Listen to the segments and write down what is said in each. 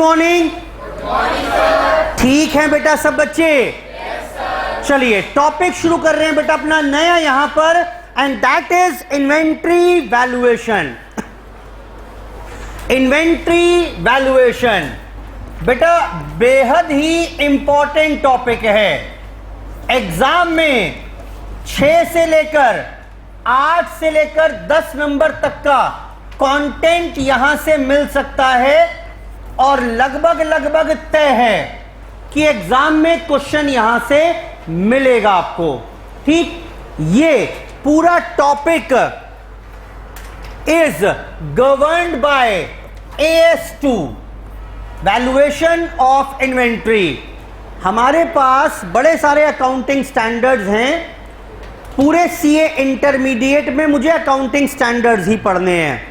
Morning. ठीक है बेटा सब बच्चे? चलिए टॉपिक शुरू कर रहे हैं बेटा अपना नया यहां पर, and that is inventory valuation. Inventory valuation बेटा बेहद ही इंपॉर्टेंट टॉपिक है। एग्जाम में 6 से लेकर 8 से लेकर 10 नंबर तक का कंटेंट यहां से मिल सकता है, और लगभग तय है कि एग्जाम में क्वेश्चन यहां से मिलेगा आपको। ठीक, ये पूरा topic is governed bye AS2 valuation of inventory. हमारे पास बड़े सारे अकाउंटिंग स्टैंडर्ड्स हैं। पूरे CA इंटरमीडिएट में मुझे अकाउंटिंग स्टैंडर्ड्स ही पढ़ने हैं।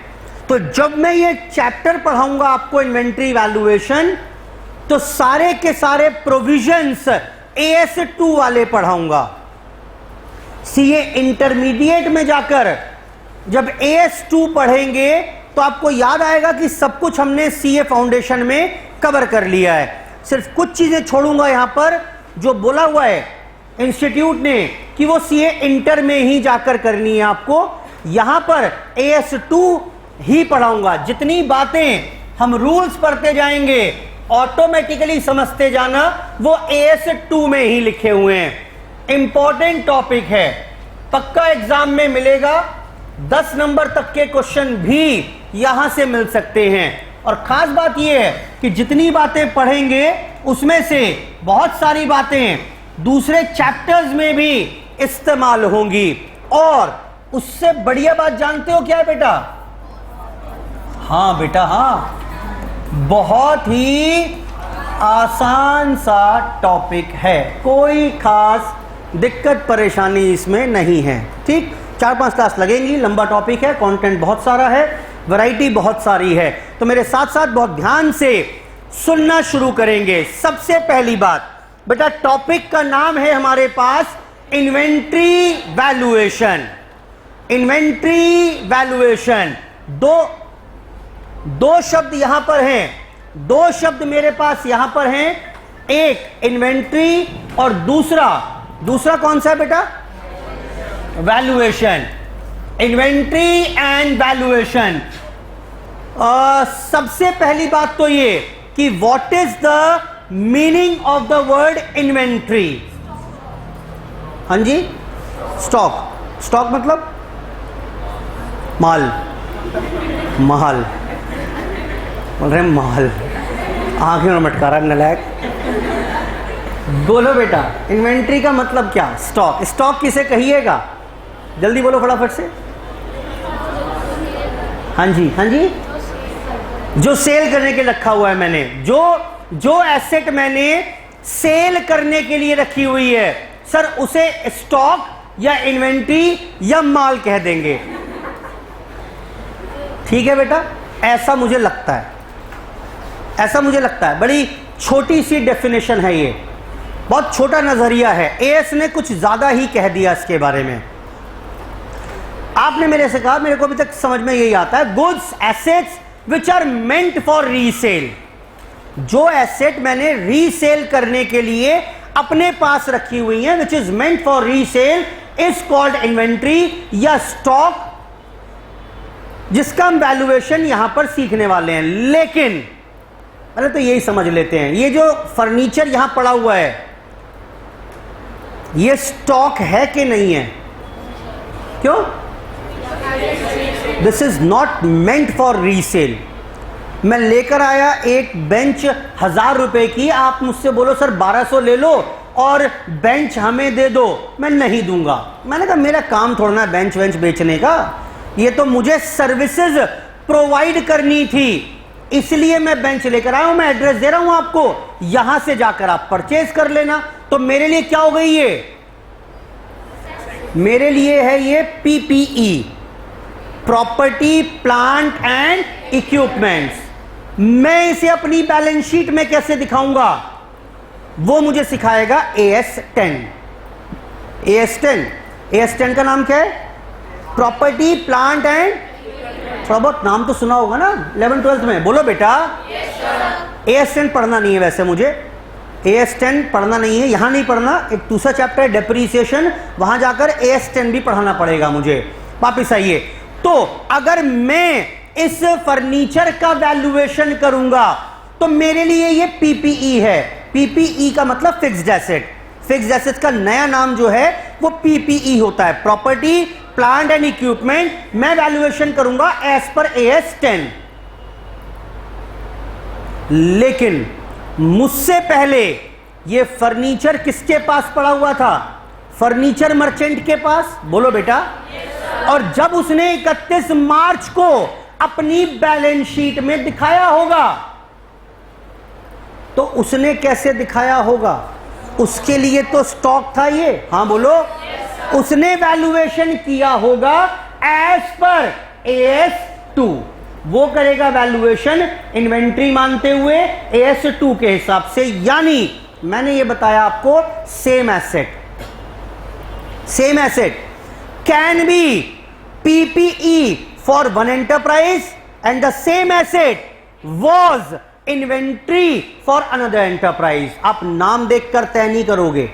तो जब मैं ये चैप्टर पढ़ाऊंगा आपको इन्वेंट्री वैल्यूएशन, तो सारे के सारे प्रोविजंस AS2 वाले पढ़ाऊंगा। CA इंटरमीडिएट में जाकर जब AS2 पढ़ेंगे तो आपको याद आएगा कि सब कुछ हमने CA फाउंडेशन में कवर कर लिया है। सिर्फ कुछ चीजें छोड़ूंगा यहां पर जो बोला हुआ है इंस्टीट्यूट ने कि वो CA इंटर में ही जाकर करनी है आपको। यहां पर AS2 ही पढ़ाऊंगा। जितनी बातें हम रूल्स पढ़ते जाएंगे ऑटोमेटिकली समझते जाना, वो AS2 में ही लिखे हुए हैं। इंपॉर्टेंट टॉपिक है, पक्का एग्जाम में मिलेगा। 10 नंबर तक के क्वेश्चन भी यहां से मिल सकते हैं। और खास बात यह है कि जितनी बातें पढ़ेंगे उसमें से बहुत सारी बातें दूसरे चैप्टर्स में भी इस्तेमाल होंगी। और उससे बढ़िया बात जानते हो क्या है बेटा? हाँ बेटा हाँ, बहुत ही आसान सा टॉपिक है, कोई खास दिक्कत परेशानी इसमें नहीं है। ठीक, 4-5 क्लास लगेंगी, लंबा टॉपिक है, कंटेंट बहुत सारा है, वैरायटी बहुत सारी है। तो मेरे साथ साथ बहुत ध्यान से सुनना शुरू करेंगे। सबसे पहली बात बेटा, टॉपिक का नाम है हमारे पास इन्वेंट्री वैल्यूएशन। इन्वेंट्री वैल्यूएशन, दो शब्द यहां पर हैं, 2 शब्द मेरे पास यहां पर हैं। एक इन्वेंट्री और दूसरा कौन सा है बेटा? वैल्यूएशन। Inventory and valuation. सबसे पहली बात तो ये कि what is the meaning of the word inventory? हाँ जी, स्टॉक मतलब माल बोल रहे माल, आंखें में मटका रहा नलायक। बोलो बेटा, इन्वेंट्री का मतलब क्या? स्टॉक किसे कहिएगा? जल्दी बोलो फटाफट से। हाँ जी, जो सेल करने के रखा हुआ है मैंने, जो एसेट मैंने सेल करने के लिए रखी हुई है, सर उसे स्टॉक या इन्वेंट्री या माल कह देंगे। ठीक है बेटा, ऐसा मुझे लगता है। बड़ी छोटी सी डेफिनेशन है, ये बहुत छोटा नजरिया है। AS ने कुछ ज्यादा ही कह दिया इसके बारे में। आपने मेरे से कहा, मेरे को अभी तक समझ में यही आता है, goods assets which are meant for resale. जो एसेट मैंने रीसेल करने के लिए अपने पास रखी हुई है, which is meant for resale, is called inventory or stock, जिसका हम वैल्यूएशन यहां पर सीखने वाले हैं। लेकिन पहले तो यही समझ लेते हैं, ये जो फर्नीचर यहां पड़ा हुआ है, ये स्टॉक है कि नहीं है? क्यों? This is not meant for resale. मैं लेकर आया एक बेंच 1000 रुपए की, आप मुझसे बोलो सर 1200 ले लो और बेंच हमें दे दो, मैं नहीं दूंगा। मैंने कहा मेरा काम थोड़ा ना बेंच बेचने का, ये तो मुझे सर्विसेज प्रोवाइड करनी थी, इसलिए मैं बेंच लेकर आया हूं। मैं एड्रेस दे रहा हूं आपको, यहां से जाकर आप परचेज कर लेना। तो मेरे लिए क्या हो गई ये? मेरे लिए है ये PPE, property plant and equipments. मैं इसे अपनी बैलेंस शीट में कैसे दिखाऊंगा, वो मुझे सिखाएगा AS10। AS10 का नाम क्या है? प्रॉपर्टी प्लांट एंड, थोड़ा बहुत नाम तो सुना होगा ना 11th 12th में, बोलो बेटा। AS10 पढ़ना नहीं है वैसे मुझे, AS10 पढ़ना नहीं है, यहां नहीं पढ़ना, एक दूसरा चैप्टर है डेप्रीसिएशन, वहां जाकर AS10 भी पढ़ाना पड़ेगा मुझे। वापिस आइए, तो अगर मैं इस फर्नीचर का वैल्यूएशन करूंगा तो मेरे लिए ये PPE है। PPE का मतलब फिक्स्ड एसेट। फिक्स्ड एसेट का नया नाम जो है वो PPE होता है, प्रॉपर्टी प्लांट एंड इक्विपमेंट। मैं वैल्यूएशन करूंगा एज पर AS10। लेकिन मुझसे पहले ये फर्नीचर किसके पास पड़ा हुआ था? फर्नीचर मर्चेंट के पास। बोलो बेटा। और जब उसने 31 मार्च को अपनी बैलेंस शीट में दिखाया होगा, तो उसने कैसे दिखाया होगा? उसके लिए तो स्टॉक था ये। हाँ बोलो। उसने वैल्यूएशन किया होगा एज पर AS2। वो करेगा वैल्यूएशन इन्वेंट्री मानते हुए AS2 के हिसाब से। यानी मैंने ये बताया आपको, same asset can be PPE for one enterprise and the same asset was inventory for another enterprise. आप नाम देखकर तय नहीं करोगे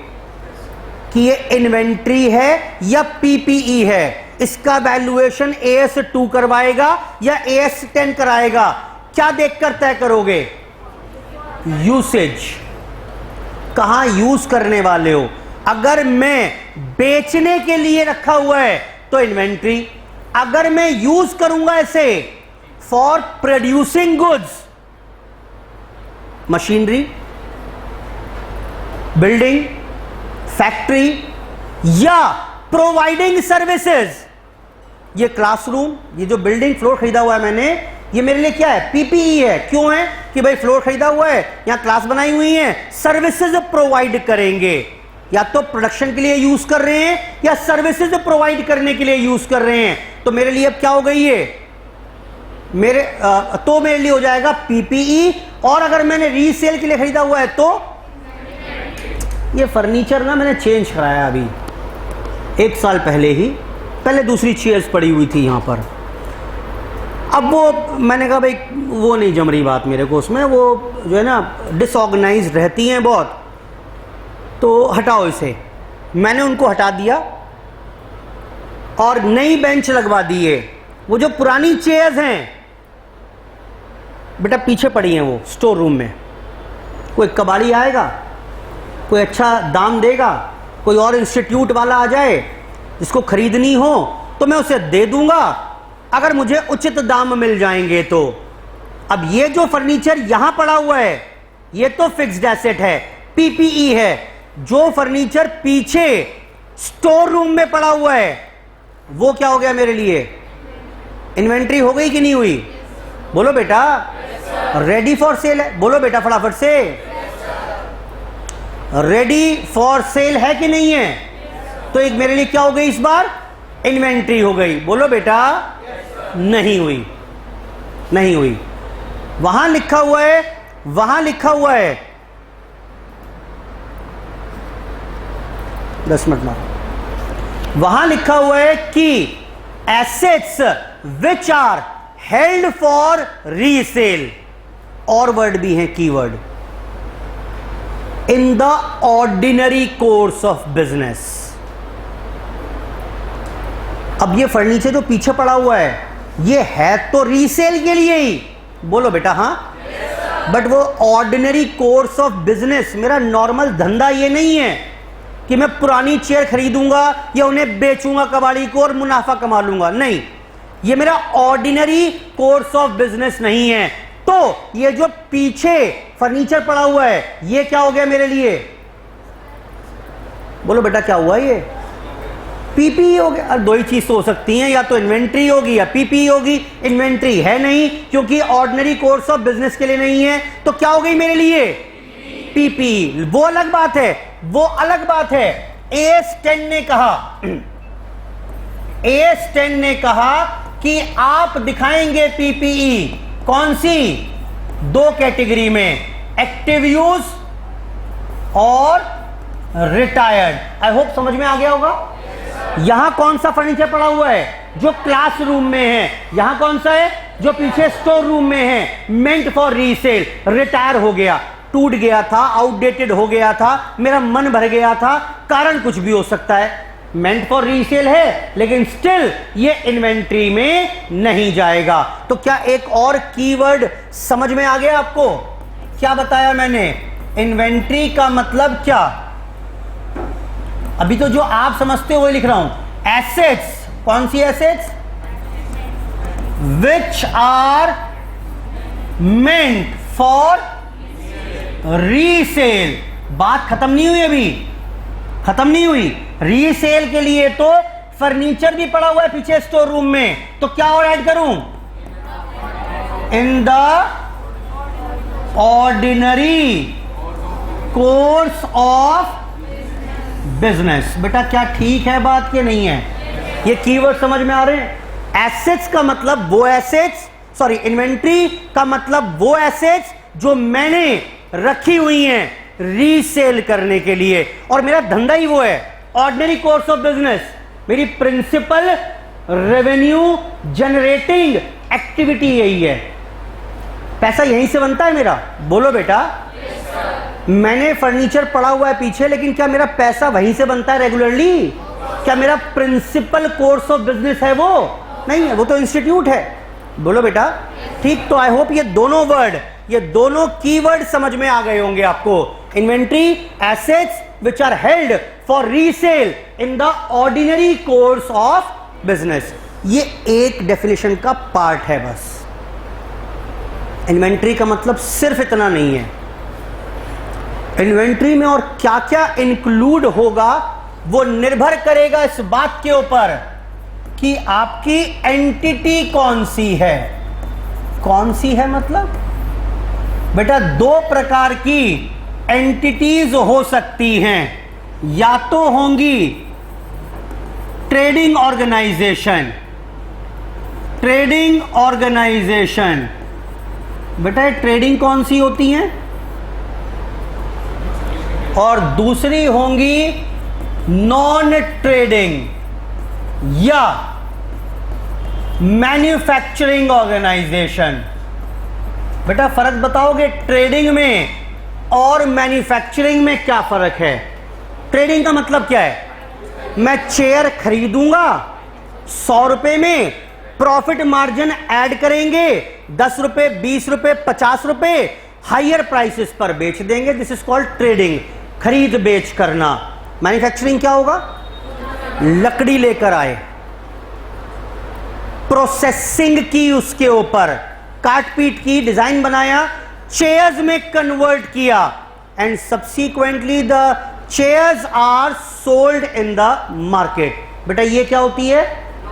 कि ये इन्वेंट्री है या PPE है। इसका वैल्यूएशन AS2 करवाएगा या AS10 कराएगा, क्या देखकर तय करोगे? यूसेज, कहां यूज करने वाले हो। अगर मैं बेचने के लिए रखा हुआ है तो इन्वेंट्री, अगर मैं यूज करूंगा इसे for producing goods, machinery, building, factory या प्रोवाइडिंग सर्विसेज, ये क्लासरूम, ये जो बिल्डिंग फ्लोर खरीदा हुआ है मैंने, ये मेरे लिए क्या है? PPE है। क्यों है? कि भाई फ्लोर खरीदा हुआ है, यहां क्लास बनाई हुई है, सर्विसेज प्रोवाइड करेंगे। या तो प्रोडक्शन के लिए यूज कर रहे हैं या सर्विसेज प्रोवाइड करने के लिए यूज कर रहे हैं। तो मेरे लिए अब क्या हो गई है? मेरे लिए हो जाएगा PPE। और अगर मैंने रीसेल के लिए खरीदा हुआ है तो ये फर्नीचर ना मैंने चेंज कराया अभी 1 साल पहले ही। पहले दूसरी चेयर्स पड़ी हुई थी यहां पर, अब वो मैंने कहा भाई वो नहीं जम रही बात मेरे को, उसमें वो जो है ना डिसऑर्गेनाइज रहती हैं बहुत, तो हटाओ इसे। मैंने उनको हटा दिया और नई बेंच लगवा दी है। वो जो पुरानी चेयर्स हैं बेटा पीछे पड़ी हैं वो स्टोर रूम में। कोई कबाड़ी आएगा, कोई अच्छा दाम देगा, कोई और इंस्टीट्यूट वाला आ जाए जिसको खरीदनी हो तो मैं उसे दे दूंगा, अगर मुझे उचित दाम मिल जाएंगे तो। अब ये जो फर्नीचर यहां पड़ा हुआ है ये तो फिक्स्ड एसेट है, PPE है। जो फर्नीचर पीछे स्टोर रूम में पड़ा हुआ है वो क्या हो गया मेरे लिए? इन्वेंट्री हो गई कि नहीं हुई? बोलो बेटा। रेडी फॉर सेल है, बोलो बेटा फटाफट से। रेडी फॉर सेल है कि नहीं है? तो एक मेरे लिए क्या हो गई इस बार? इन्वेंट्री हो गई। बोलो बेटा। नहीं हुई, नहीं हुई। वहां लिखा हुआ है, वहां लिखा हुआ है 10 मिनट में, वहां लिखा हुआ है कि assets which are held for resale, और वर्ड भी है keyword, in the ordinary course of business. अब ये फर्नीचर जो पीछे पड़ा हुआ है ये है तो रीसेल के लिए ही। बोलो बेटा। हाँ। बट वो ऑर्डिनरी कोर्स ऑफ बिजनेस, मेरा नॉर्मल धंधा ये नहीं है कि मैं पुरानी चेयर खरीदूंगा या उन्हें बेचूंगा कबाड़ी को और मुनाफा कमा लूंगा। नहीं, ये मेरा ऑर्डिनरी कोर्स ऑफ बिजनेस नहीं है। तो ये जो पीछे फर्नीचर पड़ा हुआ है ये क्या हो गया मेरे लिए? बोलो बेटा क्या हुआ? ये PPE हो गया। दो ही चीज तो हो सकती हैं, या तो इन्वेंट्री होगी या PPE होगी। इन्वेंट्री है नहीं क्योंकि ऑर्डिनरी कोर्स ऑफ बिजनेस के लिए नहीं है, तो क्या हो गई मेरे लिए? PPE। वो अलग बात है, वो अलग बात है। AS10 ने कहा, AS10 ने कहा कि आप दिखाएंगे PPE कौन सी? 2 कैटेगरी में, एक्टिव यूज और रिटायर्ड। आई होप समझ में आ गया होगा। यहां कौन सा फर्नीचर पड़ा हुआ है? जो क्लासरूम में है। यहां कौन सा है? जो पीछे स्टोर रूम में है, मेंट फॉर रीसेल, रिटायर हो गया, टूट गया था, आउटडेटेड हो गया था, मेरा मन भर गया था, कारण कुछ भी हो सकता है, मेंट फॉर रीसेल है, लेकिन स्टिल ये इन्वेंट्री में नहीं जाएगा। तो क्या एक और कीवर्ड समझ में आ गया आपको? क्या बताया मैंने? इन्वेंट्री का मतलब क्या? अभी तो जो आप समझते हो वही लिख रहा हूं। एसेट्स, कौन सी assets? Which are meant for resale. बात खत्म नहीं हुई, अभी खत्म नहीं हुई। रीसेल के लिए तो फर्नीचर भी पड़ा हुआ है पीछे स्टोर रूम में, तो क्या और ऐड करूं? इन the ordinary course of business. बेटा क्या ठीक है बात के नहीं है? ये कीवर्ड समझ में आ रहे हैं? एसेट्स का मतलब वो एसेट्स, सॉरी इन्वेंट्री का मतलब वो एसेट्स जो मैंने रखी हुई हैं रीसेल करने के लिए, और मेरा धंधा ही वो है, ऑर्डिनरी कोर्स ऑफ बिजनेस। मेरी प्रिंसिपल रेवेन्यू जनरेटिंग एक्टिविटी यही है, पैसा यहीं से बनता है मेरा। बोलो बेटा। मैंने फर्नीचर पड़ा हुआ है पीछे, लेकिन क्या मेरा पैसा वहीं से बनता है रेगुलरली? क्या मेरा प्रिंसिपल कोर्स ऑफ बिजनेस है वो? नहीं है, वो तो इंस्टीट्यूट है। बोलो बेटा। ठीक, तो आई होप ये दोनों वर्ड, ये दोनों कीवर्ड समझ में आ गए होंगे आपको। Inventory, assets which are held for resale in the ordinary course of business. ये एक डेफिनेशन का पार्ट है बस। इन्वेंट्री का मतलब सिर्फ इतना नहीं है। इन्वेंट्री में और क्या क्या इंक्लूड होगा वो निर्भर करेगा इस बात के ऊपर कि आपकी एंटिटी कौन सी है। कौन सी है मतलब? बेटा दो प्रकार की एंटिटीज हो सकती हैं, या तो होंगी ट्रेडिंग ऑर्गेनाइजेशन, ट्रेडिंग ऑर्गेनाइजेशन। बेटा ट्रेडिंग कौन सी होती हैं? और दूसरी होंगी नॉन ट्रेडिंग या मैन्युफैक्चरिंग ऑर्गेनाइजेशन। बेटा फर्क बताओगे ट्रेडिंग में और मैन्युफैक्चरिंग में क्या फर्क है? ट्रेडिंग का मतलब क्या है? मैं चेयर खरीदूंगा 100 रुपए में, प्रॉफिट मार्जिन ऐड करेंगे 10 रुपए, 20 रुपए, 50 रुपए, हायर प्राइसेस पर बेच देंगे। दिस इज कॉल्ड ट्रेडिंग, खरीद बेच करना। मैन्युफैक्चरिंग क्या होगा? लकड़ी लेकर आए, प्रोसेसिंग की, उसके ऊपर काट पीट की, डिजाइन बनाया, चेयर्स में कन्वर्ट किया, and subsequently the chairs are sold in the market. बेटा ये क्या होती है?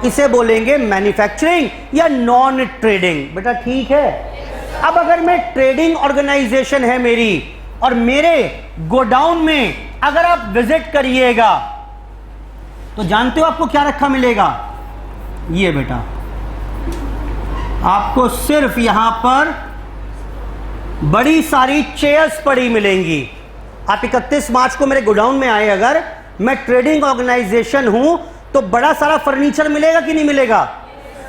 इसे बोलेंगे मैन्युफैक्चरिंग या नॉन ट्रेडिंग। बेटा ठीक है। अब अगर मैं ट्रेडिंग ऑर्गेनाइजेशन है मेरी, और मेरे गोडाउन में अगर आप विजिट करिएगा तो जानते हो आपको क्या रखा मिलेगा? ये बेटा आपको सिर्फ यहां पर बड़ी सारी चेयर्स पड़ी मिलेंगी। आप 31 मार्च को मेरे गोडाउन में आए, अगर मैं ट्रेडिंग ऑर्गेनाइजेशन हूं तो बड़ा सारा फर्नीचर मिलेगा कि नहीं मिलेगा?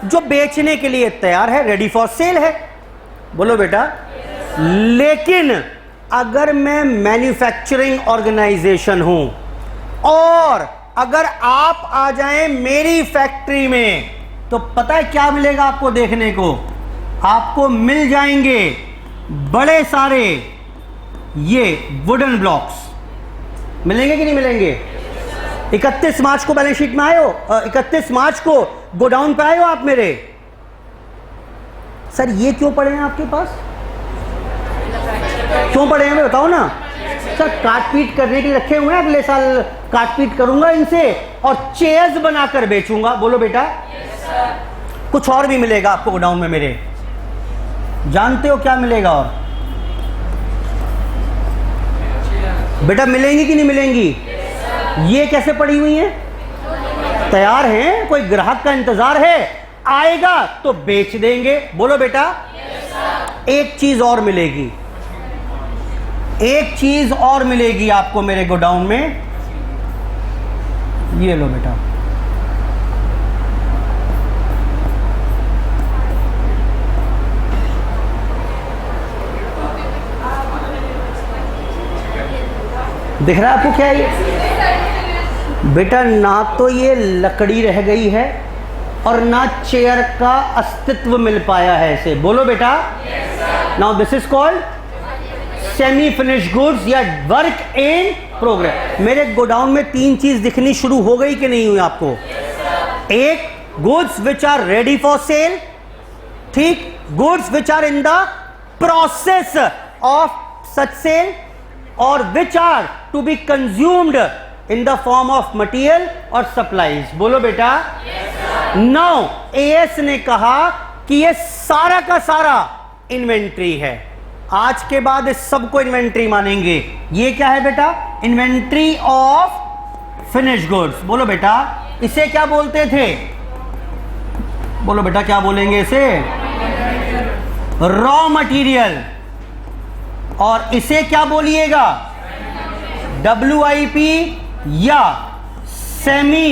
जो बेचने के लिए तैयार है, रेडी फॉर सेल है। बोलो बेटा। लेकिन अगर मैं मैन्युफैक्चरिंग ऑर्गेनाइजेशन हूं और अगर आप आ जाएं मेरी फैक्ट्री में, तो पता है क्या मिलेगा आपको देखने को? आपको मिल जाएंगे बड़े सारे ये वुडन ब्लॉक्स। मिलेंगे कि नहीं मिलेंगे? 31 मार्च को बैलेंस शीट में आए हो, 31 मार्च को गोडाउन पे आए हो आप मेरे। सर ये क्यों पड़े हैं आपके पास? क्यों पड़े हैं बताओ ना। सर काट पीट करने के लिए रखे हुए हैं, अगले साल काट पीट करूंगा इनसे और चेयर्स बनाकर बेचूंगा। बोलो बेटा। कुछ और भी मिलेगा आपको गोडाउन में मेरे। जानते हो क्या मिलेगा और? बेटा मिलेंगी कि नहीं मिलेंगी? ये कैसे पड़ी हुई हैं? तैयार हैं, कोई ग्राहक का इंतजार है, आएगा तो बेच देंगे। बोलो बेटा। एक चीज और मिलेगी, एक चीज और मिलेगी आपको मेरे गोडाउन में। ये लो बेटा, दिख रहा है आपको क्या है ये? बेटा ना तो ये लकड़ी रह गई है और ना चेयर का अस्तित्व मिल पाया है इसे। बोलो बेटा। Now this is called semi finish goods या वर्क इन प्रोग्रेस। मेरे गोडाउन में 3 चीज दिखनी शुरू हो गई कि नहीं हुई आपको? एक, goods which are ready for sale, ठीक, goods which are in the process of such sale, और which are to be consumed in the form of material और सप्लाईज। बोलो बेटा। नाउ एएस ने कहा कि ये सारा का सारा इन्वेंट्री है। आज के बाद इस सबको इन्वेंट्री मानेंगे। ये क्या है बेटा? Inventory of finish goods. बोलो बेटा, इसे क्या बोलते थे? बोलो बेटा, क्या बोलेंगे इसे? Raw material. और इसे क्या बोलिएगा? WIP या सेमी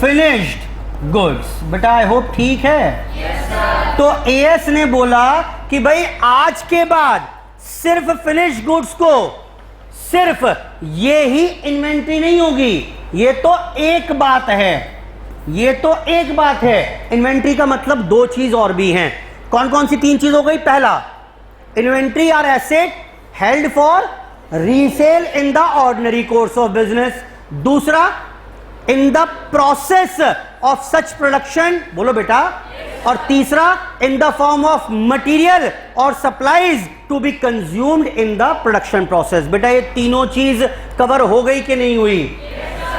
फिनिश्ड गुड्स। बेटा आई होप ठीक है। तो एएस ने बोला कि भाई आज के बाद सिर्फ फिनिश गुड्स को सिर्फ ये ही इन्वेंट्री नहीं होगी। ये तो एक बात है, ये तो एक बात है। इन्वेंट्री का मतलब 2 चीज और भी हैं। कौन कौन सी 3 चीज हो गई? पहला, inventory are asset held for resale in the ordinary course of business. दूसरा, in the process of such production. बोलो बेटा। और तीसरा, in the form of material और supplies to be consumed in the production process. बेटा ये तीनों चीज कवर हो गई कि नहीं हुई?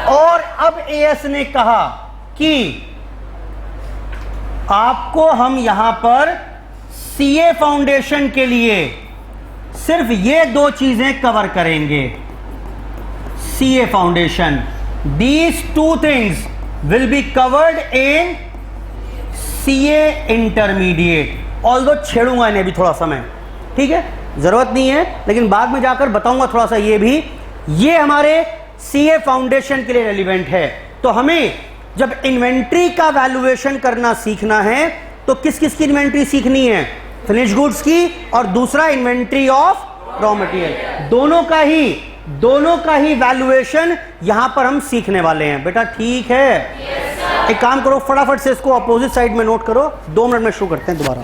और अब एएस ने कहा कि आपको हम यहां पर सीए फाउंडेशन के लिए सिर्फ ये 2 चीजें कवर करेंगे। CA foundation, these 2 things will be covered in CA intermediate. Although छेड़ूंगा इन्हें भी थोड़ा समय, ठीक है, जरूरत नहीं है, लेकिन बाद में जाकर बताऊंगा थोड़ा सा ये भी। ये हमारे CA फाउंडेशन के लिए रेलिवेंट है। तो हमें जब इन्वेंट्री का वैल्यूएशन करना सीखना है तो किस किस की इन्वेंट्री सीखनी है? फिनिश गुड्स की, और दूसरा इन्वेंट्री ऑफ रॉ मटेरियल। दोनों का ही वैल्यूएशन यहां पर हम सीखने वाले हैं। बेटा ठीक है। एक काम करो, फटाफट से इसको अपोजिट साइड में नोट करो। 2 मिनट में शुरू करते हैं दोबारा।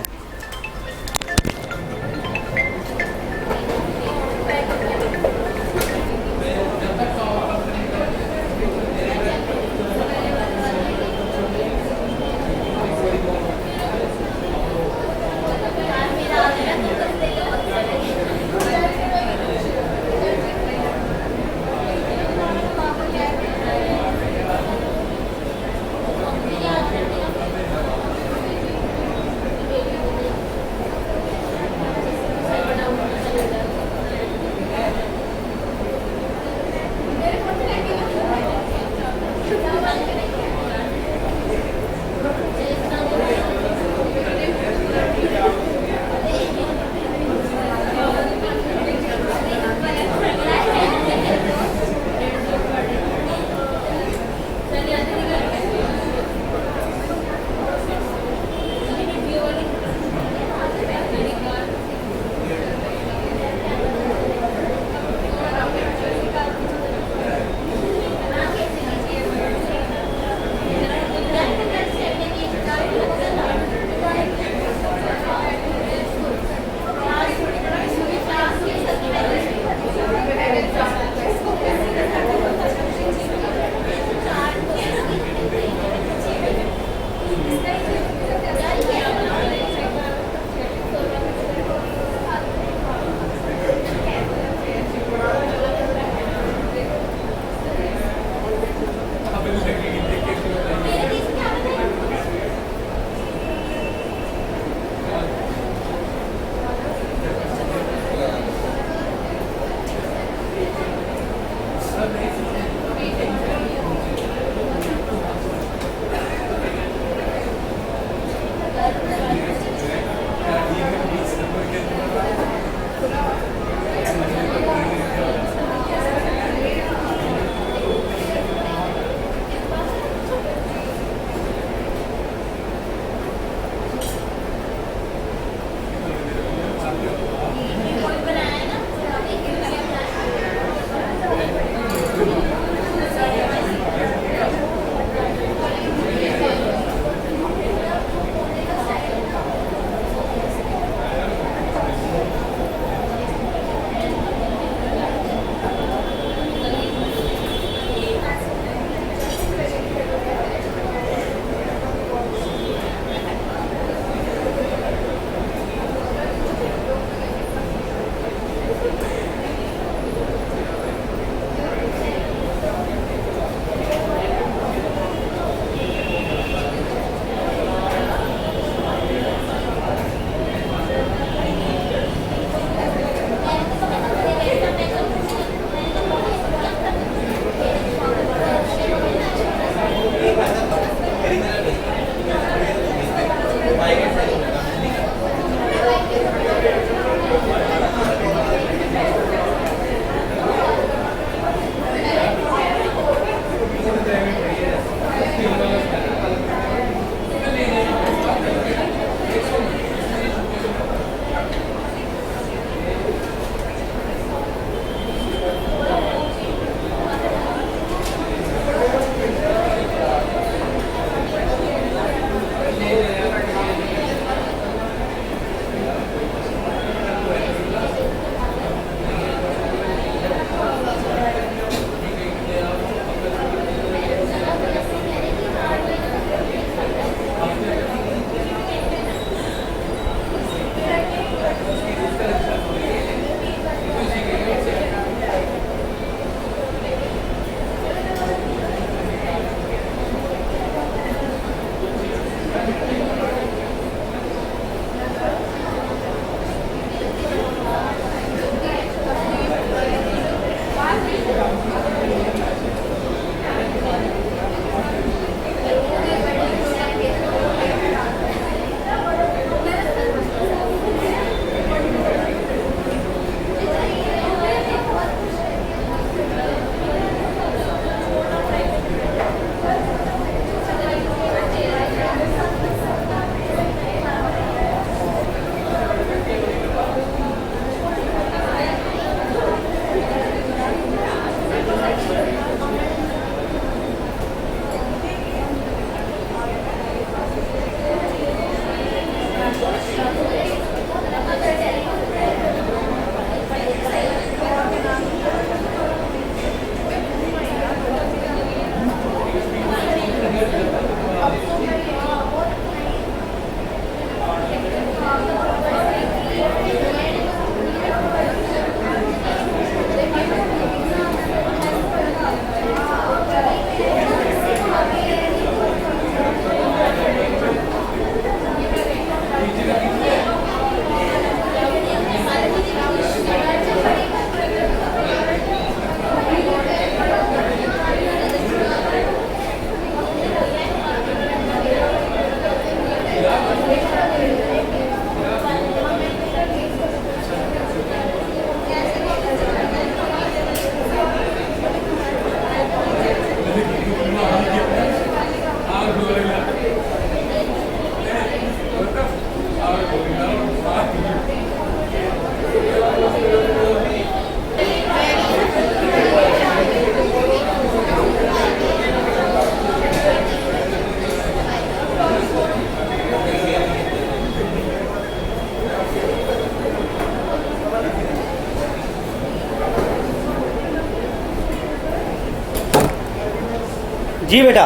जी बेटा।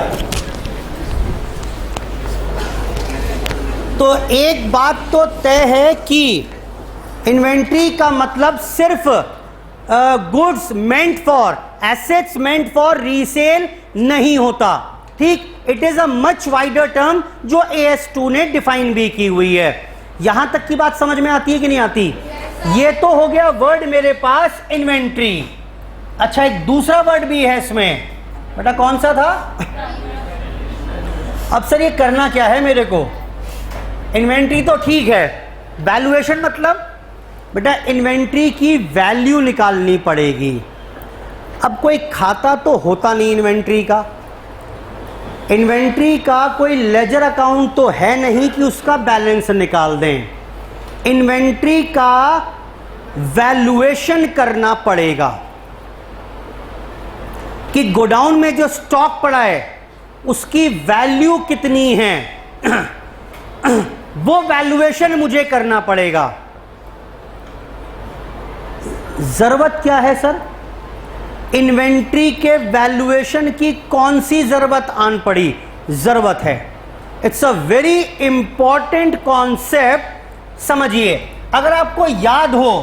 तो एक बात तो तय है कि इन्वेंट्री का मतलब सिर्फ goods meant for, assets meant for resale नहीं होता, ठीक। It is a much wider term जो AS2 ने डिफाइन भी की हुई है। यहां तक की बात समझ में आती है कि नहीं आती? ये तो हो गया वर्ड मेरे पास इन्वेंट्री। अच्छा, एक दूसरा वर्ड भी है इसमें बेटा, कौन सा था? अब सर ये करना क्या है मेरे को? इन्वेंट्री तो ठीक है, वैल्यूएशन मतलब बेटा इन्वेंट्री की वैल्यू निकालनी पड़ेगी। अब कोई खाता तो होता नहीं इन्वेंट्री का, इन्वेंट्री का कोई लेजर अकाउंट तो है नहीं कि उसका बैलेंस निकाल दें। इन्वेंट्री का वैल्यूएशन करना पड़ेगा कि गोडाउन में जो स्टॉक पड़ा है उसकी वैल्यू कितनी है वो वैल्यूएशन मुझे करना पड़ेगा। जरूरत क्या है सर? इन्वेंट्री के वैल्यूएशन की कौन सी जरूरत आन पड़ी? जरूरत है। It's a very important concept, समझिए। अगर आपको याद हो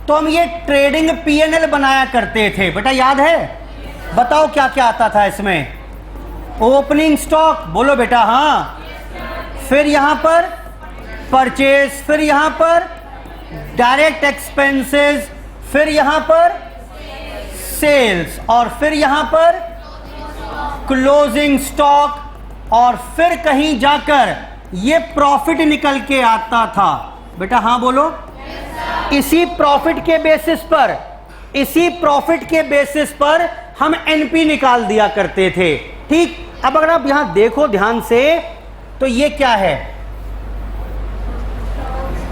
तो हम ये ट्रेडिंग P&L बनाया करते थे बेटा, याद है? बताओ क्या क्या आता था इसमें? ओपनिंग स्टॉक, बोलो बेटा हाँ। फिर यहां पर परचेज, फिर यहां पर डायरेक्ट एक्सपेंसेस, फिर यहां पर सेल्स, और फिर यहां पर क्लोजिंग स्टॉक, और फिर कहीं जाकर ये प्रॉफिट निकल के आता था बेटा, हाँ बोलो। इसी प्रॉफिट के बेसिस पर, इसी प्रॉफिट के बेसिस पर हम NP निकाल दिया करते थे, ठीक। अब अगर आप यहां देखो ध्यान से तो ये क्या है?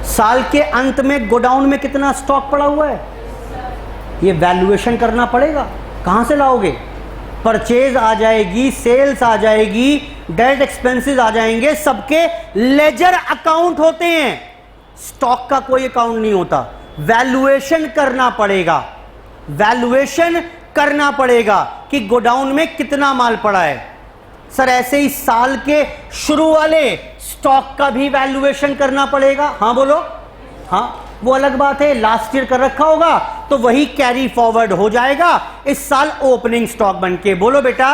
साल के अंत में गोडाउन में कितना स्टॉक पड़ा हुआ है, ये वैल्यूएशन करना पड़ेगा। कहां से लाओगे? परचेज आ जाएगी, सेल्स आ जाएगी, डायरेक्ट एक्सपेंसेस आ जाएंगे, सबके लेजर अकाउंट होते हैं, स्टॉक का कोई अकाउंट नहीं होता। वैल्यूएशन करना पड़ेगा, वैल्यूएशन करना पड़ेगा कि गोडाउन में कितना माल पड़ा है। सर ऐसे ही साल के शुरू वाले स्टॉक का भी वैल्यूएशन करना पड़ेगा, हाँ बोलो। हाँ, वो अलग बात है, लास्ट ईयर कर रखा होगा तो वही कैरी फॉरवर्ड हो जाएगा इस साल ओपनिंग स्टॉक बनके, बोलो बेटा।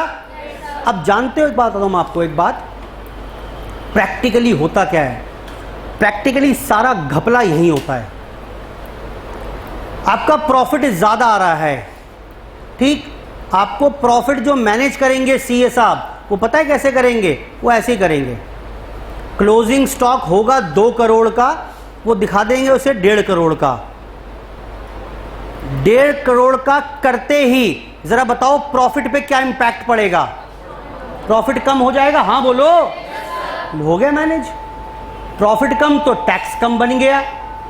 अब जानते हो एक बात बताऊं आपको, एक बात प्रैक्टिकली होता क्या है? प्रैक्टिकली सारा घपला यही होता है। आपका प्रॉफिट ज्यादा आ रहा है, ठीक। आपको प्रॉफिट जो मैनेज करेंगे CA साहब, वो पता है कैसे करेंगे? वो ऐसे ही करेंगे। क्लोजिंग स्टॉक होगा 2 करोड़ का, वो दिखा देंगे उसे 1.5 करोड़ का। 1.5 करोड़ का करते ही जरा बताओ प्रॉफिट पे क्या इंपैक्ट पड़ेगा? प्रॉफिट कम हो जाएगा, हाँ बोलो। हो गया मैनेज। प्रॉफिट कम तो टैक्स कम बन गया,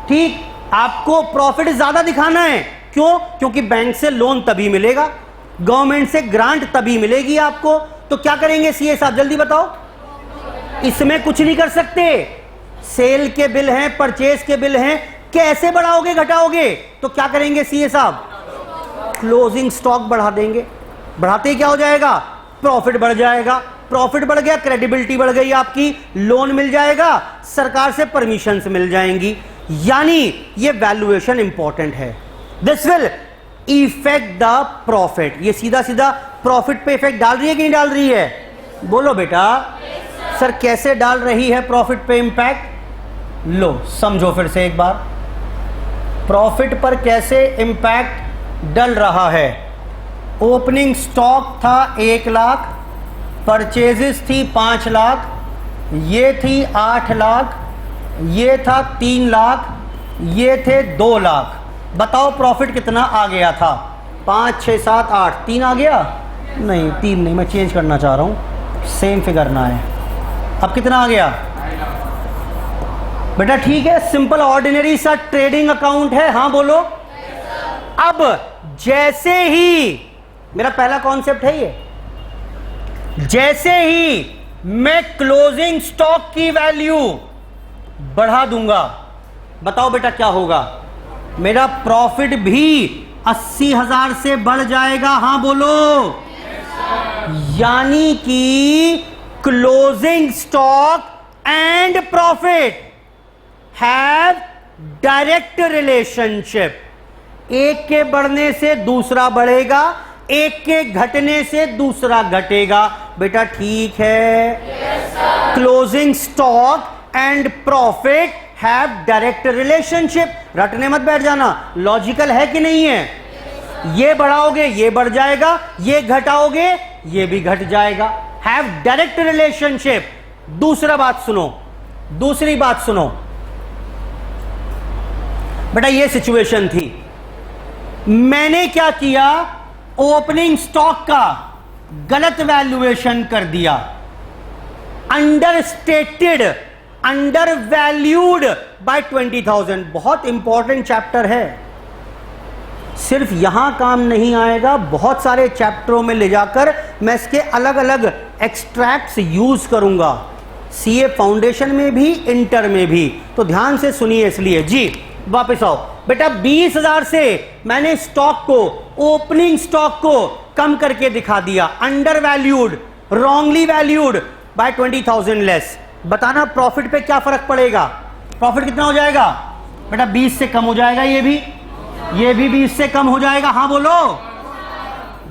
ठीक। आपको प्रॉफिट ज्यादा दिखाना है, क्यों? क्योंकि बैंक से लोन तभी मिलेगा, गवर्नमेंट से ग्रांट तभी मिलेगी आपको। तो क्या करेंगे CA साहब, जल्दी बताओ? इसमें कुछ नहीं कर सकते। सेल के बिल हैं, परचेज के बिल हैं, कैसे बढ़ाओगे घटाओगे? तो क्या करेंगे CA साहब? क्लोजिंग स्टॉक बढ़ा देंगे। बढ़ाते ही क्या हो जाएगा? प्रॉफिट बढ़ जाएगा। प्रॉफिट बढ़ गया, क्रेडिबिलिटी बढ़ गई आपकी, लोन मिल जाएगा, सरकार से परमिशंस मिल जाएंगी। यानी ये वैल्यूएशन इंपॉर्टेंट है। This will effect the profit. ये सीधा सीधा प्रॉफिट पे इफेक्ट डाल रही है कि नहीं डाल रही है? बोलो बेटा। सर कैसे डाल रही है प्रॉफिट पे इंपैक्ट? लो समझो फिर से एक बार, प्रॉफिट पर कैसे इंपैक्ट डल रहा है। ओपनिंग स्टॉक था 1 लाख, परचेजेस थी 5 लाख, ये थी 8 लाख, ये था 3 लाख, ये थे 2 लाख। बताओ प्रॉफिट कितना आ गया था? 5, 6, 7, 8, 3 आ गया? नहीं 3 नहीं, मैं चेंज करना चाह रहा हूँ, सेम फिगर ना है। अब कितना आ गया बेटा? ठीक है, सिंपल ऑर्डिनरी सा ट्रेडिंग अकाउंट है, हाँ बोलो। अब जैसे ही, मेरा पहला कॉन्सेप्ट है ये, जैसे ही मैं क्लोजिंग स्टॉक की वैल्यू बढ़ा दूंगा, बताओ बेटा क्या होगा? मेरा प्रॉफिट भी 80,000 से बढ़ जाएगा, हाँ बोलो। यानी कि closing stock and profit have direct relationship. एक के बढ़ने से दूसरा बढ़ेगा, एक के घटने से दूसरा घटेगा। बेटा ठीक है। Closing stock and profit have direct relationship. रटने मत बैठ जाना, लॉजिकल है कि नहीं है? ये बढ़ाओगे ये बढ़ जाएगा, ये घटाओगे ये भी घट जाएगा। Have direct relationship. दूसरी बात सुनो बेटा, ये सिचुएशन थी, मैंने क्या किया, ओपनिंग स्टॉक का गलत वैल्यूएशन कर दिया, अंडरस्टेटेड, अंडर वैल्यूड बाय 20,000। बहुत इंपॉर्टेंट चैप्टर है, सिर्फ यहां काम नहीं आएगा, बहुत सारे चैप्टरों में ले जाकर मैं इसके अलग अलग एक्सट्रैक्ट्स यूज करूंगा, सीए फाउंडेशन में भी, इंटर में भी। तो ध्यान से सुनिए, इसलिए जी वापस आओ बेटा। 20,000 से मैंने स्टॉक को, ओपनिंग स्टॉक को कम करके दिखा दिया, under valued, wrongly valued bye 20,000 less. बताना प्रॉफिट पे क्या फर्क पड़ेगा? प्रॉफिट कितना हो जाएगा बेटा? 20 से कम हो जाएगा, ये भी 20 से कम हो जाएगा। हाँ बोलो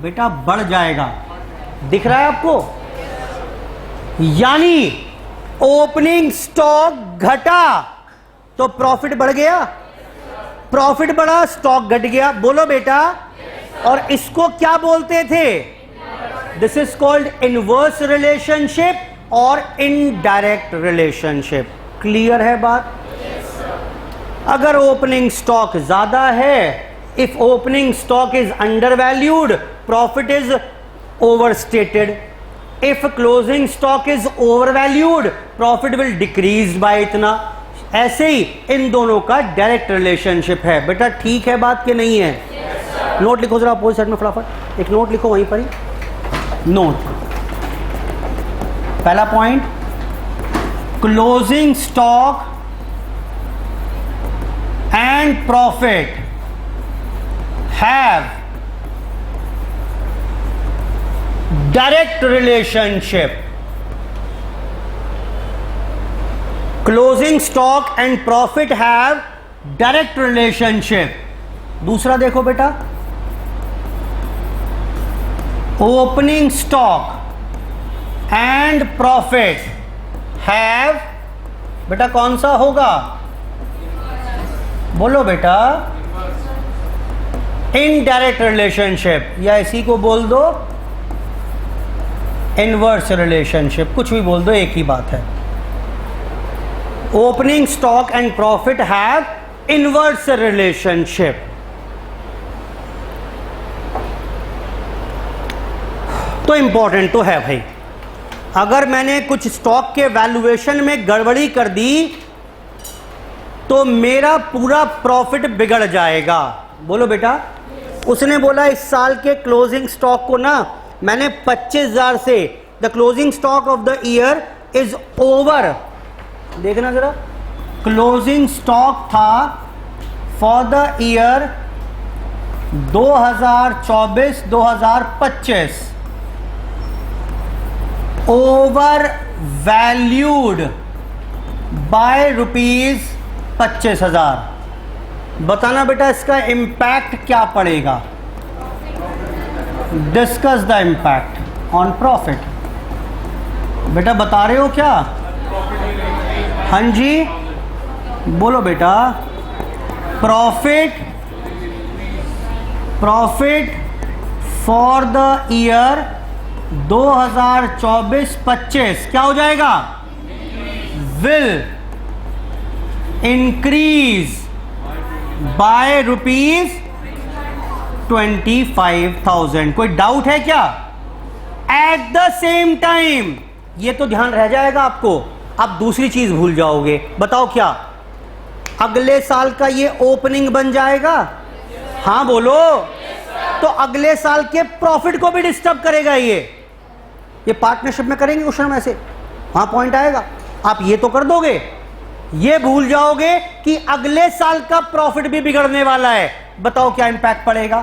बेटा, बढ़ जाएगा। दिख रहा है आपको? यानी ओपनिंग स्टॉक घटा तो प्रॉफिट बढ़ गया, प्रॉफिट बढ़ा स्टॉक घट गया। बोलो बेटा। और इसको क्या बोलते थे? This is called inverse relationship और इनडायरेक्ट रिलेशनशिप। क्लियर है बात? अगर ओपनिंग स्टॉक ज्यादा है, if opening stock is under valued, profit is overstated. If closing stock is over valued, profit will decrease by इतना। ऐसे ही इन दोनों का डायरेक्ट रिलेशनशिप है। बेटा ठीक है बात के नहीं है? yes, नोट लिखो जरा अपोजिट साइड में, फटाफट एक नोट लिखो वहीं पर ही। नोट, पहला point, closing stock and profit have direct relationship. Closing stock and profit have direct relationship. दूसरा देखो बेटा, opening stock and profit have, बेटा कौन सा होगा? बोलो बेटा। इनडायरेक्ट रिलेशनशिप, या इसी को बोल दो इनवर्स रिलेशनशिप, कुछ भी बोल दो, एक ही बात है। Opening stock and profit have inverse relationship. तो इंपॉर्टेंट तो है भाई। अगर मैंने कुछ स्टॉक के वैल्यूएशन में गड़बड़ी कर दी तो मेरा पूरा प्रॉफिट बिगड़ जाएगा। बोलो बेटा। उसने बोला इस साल के क्लोजिंग स्टॉक को ना मैंने 25,000 से, the closing stock of the year is over, देखना जरा, क्लोजिंग स्टॉक था for the year 2024-2025 over valued bye ₹25,000। बताना बेटा इसका इम्पैक्ट क्या पड़ेगा? Discuss the impact on profit. बेटा बता रहे हो क्या? हाँ जी बोलो बेटा। प्रॉफिट फॉर द ईयर 2024-25 क्या हो जाएगा? Will increase by ₹25,000। कोई डाउट है क्या? एट द सेम टाइम, ये तो ध्यान रह जाएगा आपको, आप दूसरी चीज भूल जाओगे। बताओ क्या? अगले साल का ये ओपनिंग बन जाएगा? हाँ बोलो। तो अगले साल के प्रॉफिट को भी डिस्टर्ब करेगा ये पार्टनरशिप में करेंगे क्वेश्चन में से, वहां पॉइंट आएगा। आप ये तो कर दोगे, ये भूल जाओगे कि अगले साल का प्रॉफिट भी बिगड़ने वाला है। बताओ क्या इंपैक्ट पड़ेगा?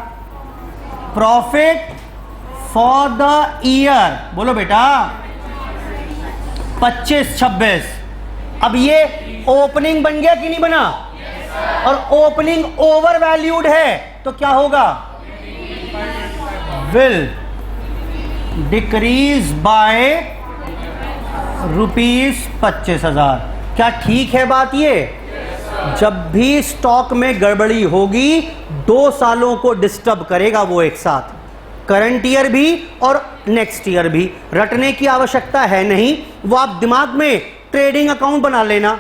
प्रॉफिट फॉर द ईयर, बोलो बेटा 25-26। अब ये ओपनिंग बन गया कि नहीं बना? और ओपनिंग ओवर वैल्यूड है तो क्या होगा? Will decrease by ₹25,000। क्या ठीक है बात? ये जब भी स्टॉक में गड़बड़ी होगी 2 सालों को डिस्टर्ब करेगा वो एक साथ, करंट ईयर भी और नेक्स्ट ईयर भी। रटने की आवश्यकता है नहीं, वो आप दिमाग में ट्रेडिंग अकाउंट बना लेना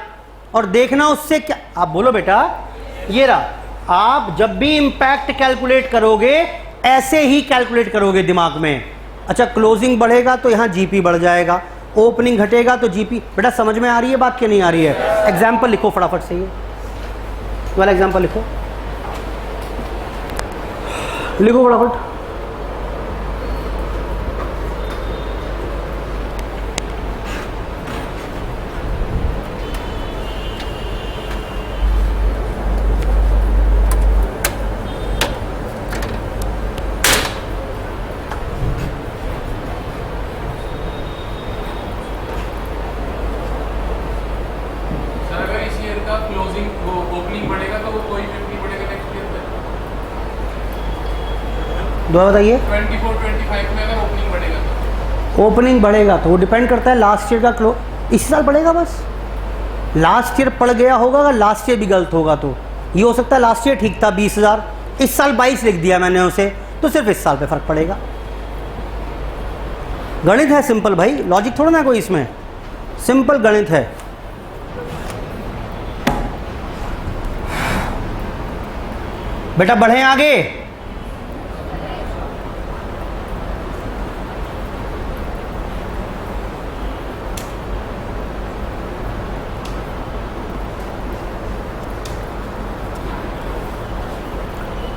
और देखना उससे क्या। आप बोलो बेटा, ये रहा। आप जब भी इंपैक्ट कैलकुलेट करोगे ऐसे ही कैलकुलेट करोगे दिमाग में। अच्छा, क्लोजिंग बढ़ेगा तो यहां जीपी बढ़ जाएगा, ओपनिंग घटेगा तो जीपी। बेटा समझ में आ रही है बात कि नहीं आ रही है? एग्जाम्पल लिखो फटाफट से, ये वाला एग्जाम्पल लिखो, लिखो फटाफट। दोबारा बताइए। 24-25 में अगर ओपनिंग बढ़ेगा तो? ओपनिंग बढ़ेगा तो वो डिपेंड करता है लास्ट ईयर का क्लोज। इस साल बढ़ेगा, बस लास्ट ईयर पड़ गया होगा। अगर लास्ट ईयर भी गलत होगा तो ये हो सकता है लास्ट ईयर ठीक था 20,000, इस साल 22 लिख दिया मैंने उसे, तो सिर्फ इस साल पे फर्क पड़ेगा। गणित है सिंपल भाई, लॉजिक थोड़ा ना कोई इसमें, सिंपल गणित है। बेटा बढ़े आगे।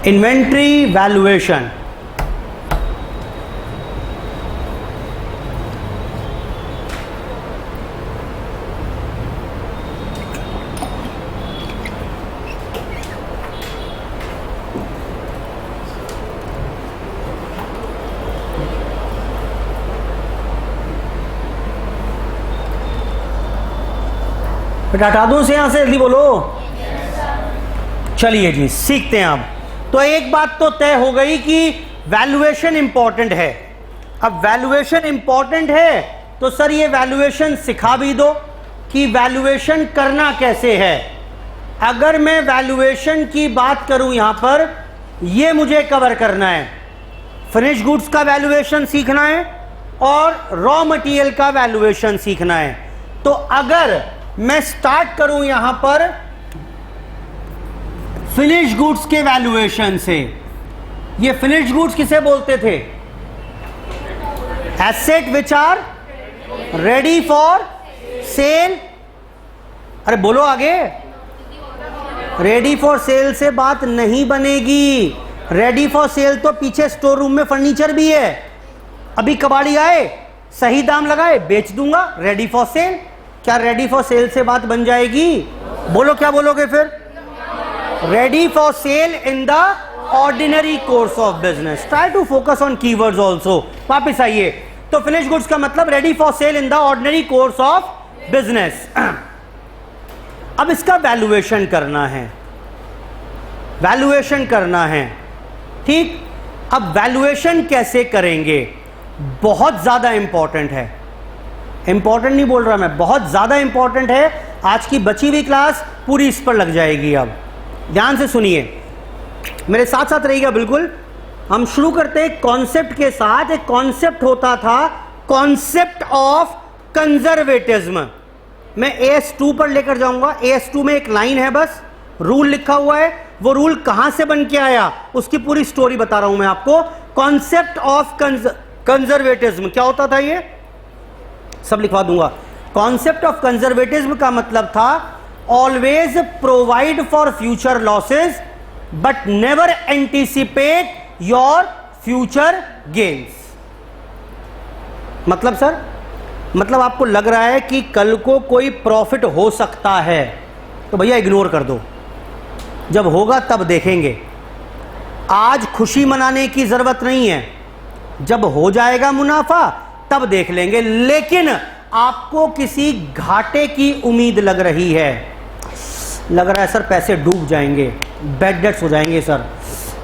इन्वेंट्री वैल्यूएशन, हटा दूं से यहां से, जल्दी बोलो। चलिए जी सीखते हैं अब। तो एक बात तो तय हो गई कि वैल्यूएशन इंपॉर्टेंट है। अब वैल्यूएशन इंपॉर्टेंट है तो सर ये वैल्यूएशन सिखा भी दो कि वैल्यूएशन करना कैसे है। अगर मैं वैल्यूएशन की बात करूं यहां पर, ये मुझे कवर करना है। फिनिश गुड्स का वैल्यूएशन सीखना है और रॉ मटेरियल का वैल्यूएशन सीखना है। तो अगर मैं स्टार्ट करूं यहां पर फिनिश गुड्स के वैल्यूएशन से, ये फिनिश गुड्स किसे बोलते थे? Asset which are ready for sale. अरे बोलो आगे। रेडी फॉर सेल से बात नहीं बनेगी। रेडी फॉर सेल तो पीछे स्टोर रूम में फर्नीचर भी है। अभी कबाड़ी आए, सही दाम लगाए, बेच दूंगा, रेडी फॉर सेल। क्या रेडी फॉर सेल से बात बन जाएगी? बोलो, क्या बोलोगे फिर? Ready for sale in the ordinary course of business. Try to focus on keywords also. वापिस आइए। तो फिनिश गुड्स का मतलब ready for sale in the ordinary course of business. अब इसका वैल्यूएशन करना है, वैल्यूएशन करना है, ठीक। अब वैल्यूएशन कैसे करेंगे? बहुत ज्यादा इंपॉर्टेंट है। इंपॉर्टेंट नहीं बोल रहा मैं, बहुत ज्यादा इंपॉर्टेंट है। आज की बची हुई क्लास पूरी इस पर लग जाएगी। अब ध्यान से सुनिए, मेरे साथ साथ रहिएगा बिल्कुल। हम शुरू करते हैं कॉन्सेप्ट के साथ। एक कॉन्सेप्ट होता था कॉन्सेप्ट ऑफ कंजर्वेटिज्म। मैं AS2 पर लेकर जाऊंगा। AS2 में एक लाइन है, बस रूल लिखा हुआ है। वो रूल कहां से बन के आया उसकी पूरी स्टोरी बता रहा हूं मैं आपको। कॉन्सेप्ट ऑफ कंजर्वेटिज्म क्या होता था, ये सब लिखवा दूंगा। कॉन्सेप्ट ऑफ कंजर्वेटिज्म का मतलब था always provide for future losses but never anticipate your future gains. मतलब सर, मतलब आपको लग रहा है कि कल को कोई प्रॉफिट हो सकता है तो भैया इग्नोर कर दो, जब होगा तब देखेंगे। आज खुशी मनाने की जरूरत नहीं है। जब हो जाएगा मुनाफा तब देख लेंगे। लेकिन आपको किसी घाटे की उम्मीद लग रही है, लग रहा है सर पैसे डूब जाएंगे, बैड डेट्स हो जाएंगे सर,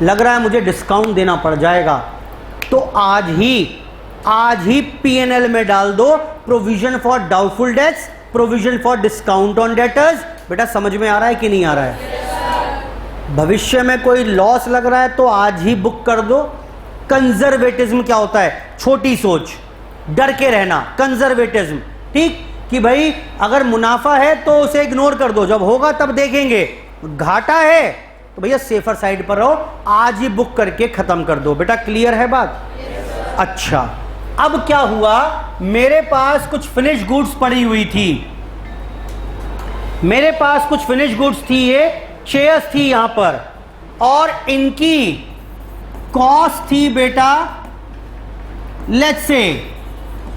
लग रहा है मुझे डिस्काउंट देना पड़ जाएगा, तो आज ही पीएनएल में डाल दो provision for doubtful debts, provision for discount on debtors. बेटा समझ में आ रहा है कि नहीं आ रहा है? भविष्य में कोई लॉस लग रहा है तो आज ही बुक कर दो। कंजर्वेटिज्म क्या होता है? छोटी सोच, डर के रहना, कंजर्वेटिज्म। ठीक कि भाई अगर मुनाफा है तो उसे इग्नोर कर दो, जब होगा तब देखेंगे, घाटा है तो भैया सेफर साइड पर रहो, आज ही बुक करके खत्म कर दो। बेटा क्लियर है बात? अच्छा, अब क्या हुआ, मेरे पास कुछ फिनिश गुड्स पड़ी हुई थी, मेरे पास कुछ फिनिश गुड्स थी, ये चेयर्स थी यहां पर, और इनकी कॉस्ट थी बेटा लेट्स से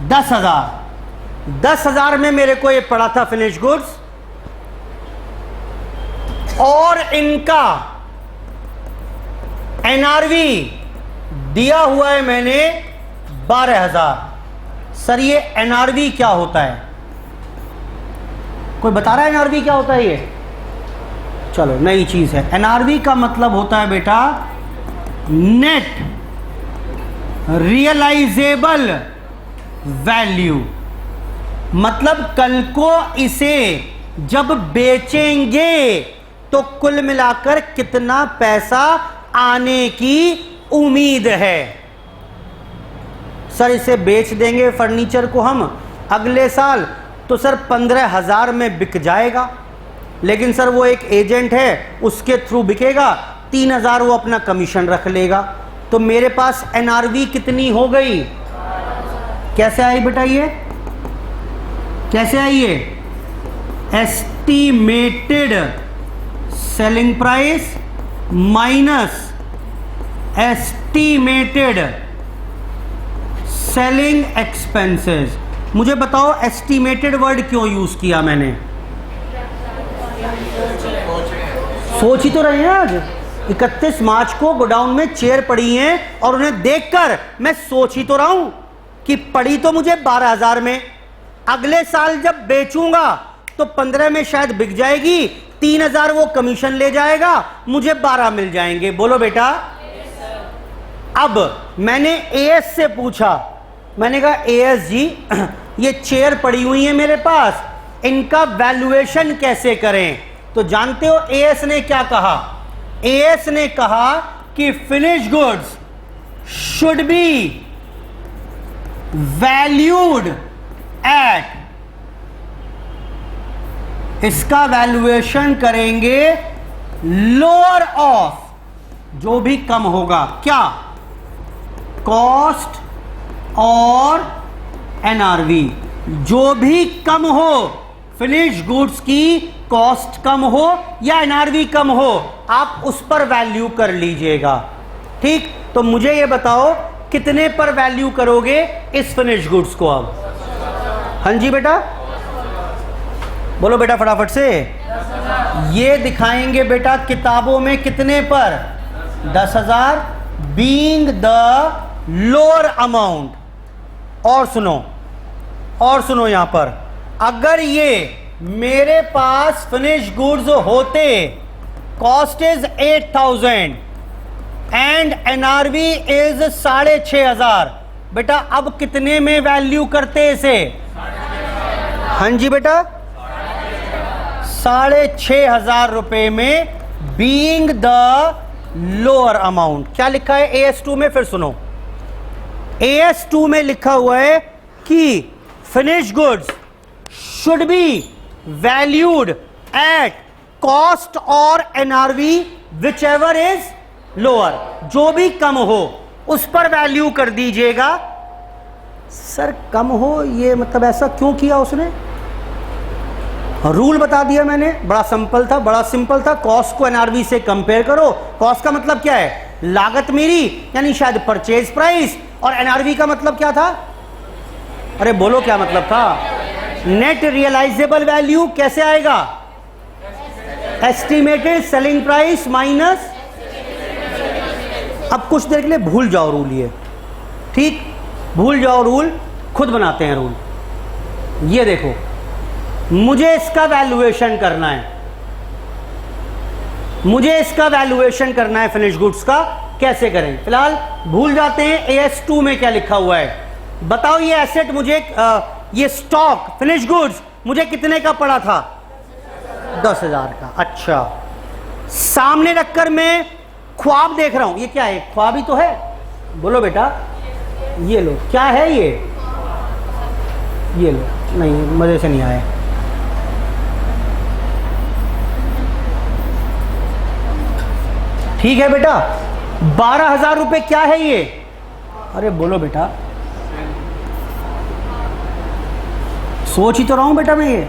10,000। 10,000 में मेरे को ये पड़ा था फिनिश गुड्स, और इनका एनआरवी दिया हुआ है मैंने 12,000। सर ये एनआरवी क्या होता है? कोई बता रहा है एनआरवी क्या होता है? ये चलो नई चीज है। एनआरवी का मतलब होता है बेटा नेट रियलाइजेबल वैल्यू, मतलब कल को इसे जब बेचेंगे तो कुल मिलाकर कितना पैसा आने की उम्मीद है। सर इसे बेच देंगे फर्नीचर को हम अगले साल तो सर 15,000 में बिक जाएगा, लेकिन सर वो एक एजेंट है उसके थ्रू बिकेगा, 3,000 वो अपना कमीशन रख लेगा, तो मेरे पास एनआरवी कितनी हो गई? कैसे आई बेटा ये? कैसे आई ये? Estimated selling price minus estimated selling expenses. मुझे बताओ एस्टिमेटेड वर्ड क्यों यूज किया मैंने? सोच ही तो रहे हैं, आज 31 मार्च को गोडाउन में चेयर पड़ी हैं और उन्हें देखकर मैं सोच ही तो रहा हूं कि पड़ी तो मुझे 12,000 में, अगले साल जब बेचूंगा तो 15 में शायद बिक जाएगी, 3,000 वो कमीशन ले जाएगा, मुझे 12 मिल जाएंगे। बोलो बेटा। अब मैंने एएस से पूछा, मैंने कहा एएस जी ये चेयर पड़ी हुई है मेरे पास, इनका वैल्यूएशन कैसे करें? तो जानते हो एएस ने क्या कहा? एएस ने कहा कि finish goods should be valued eight, इसका वैल्यूएशन करेंगे लोअर ऑफ, जो भी कम होगा, क्या? कॉस्ट और एनआरवी, जो भी कम हो, फिनिश गुड्स की कॉस्ट कम हो या एनआरवी कम हो, आप उस पर वैल्यू कर लीजिएगा। ठीक, तो मुझे ये बताओ कितने पर वैल्यू करोगे इस फिनिश गुड्स को? अब हाँ जी बेटा, बोलो बेटा फटाफट से। ये दिखाएंगे बेटा किताबों में कितने पर? 10,000 बीइंग द लोअर अमाउंट। और सुनो यहां पर, अगर ये मेरे पास फिनिश गुड्स होते, cost is 8,000 and NRV is 6,500, बेटा अब कितने में वैल्यू करते इसे? हाँ जी बेटा, 6,500 रुपए में बीइंग द लोअर अमाउंट। क्या लिखा है AS2 में? फिर सुनो, AS2 में लिखा हुआ है कि finish goods should be valued at cost और NRV whichever is lower, जो भी कम हो उस पर वैल्यू कर दीजिएगा। सर कम हो ये मतलब ऐसा क्यों किया उसने? रूल बता दिया मैंने, बड़ा सिंपल था, कॉस्ट को एनआरवी से कंपेयर करो। कॉस्ट का मतलब क्या है? लागत मेरी, यानी शायद परचेज प्राइस, और एनआरवी का मतलब क्या था? अरे बोलो क्या मतलब था? Net realisable value. कैसे आएगा? एस्टिमेटेड सेलिंग प्राइस माइनस, अब कुछ देर के लिए भूल जाओ रूल ये, ठीक, भूल जाओ रूल, खुद बनाते हैं रूल। ये देखो, मुझे इसका वैल्यूएशन करना है, मुझे इसका वैल्यूएशन करना है फिनिश गुड्स का। कैसे करें? फिलहाल भूल जाते हैं AS2 में क्या लिखा हुआ है। बताओ ये एसेट मुझे, ये स्टॉक फिनिश गुड्स मुझे कितने का पड़ा था? 10,000 का। अच्छा, सामने रखकर मैं ख्वाब देख रहा हूं, ये क्या है? ख्वाब ही तो है। बोलो बेटा, ये लो, क्या है ये? ये लो, नहीं मजे से नहीं आया। ठीक है बेटा, 12,000 रुपए क्या है ये? अरे बोलो बेटा, सोच ही तो रहा हूं बेटा मैं। ये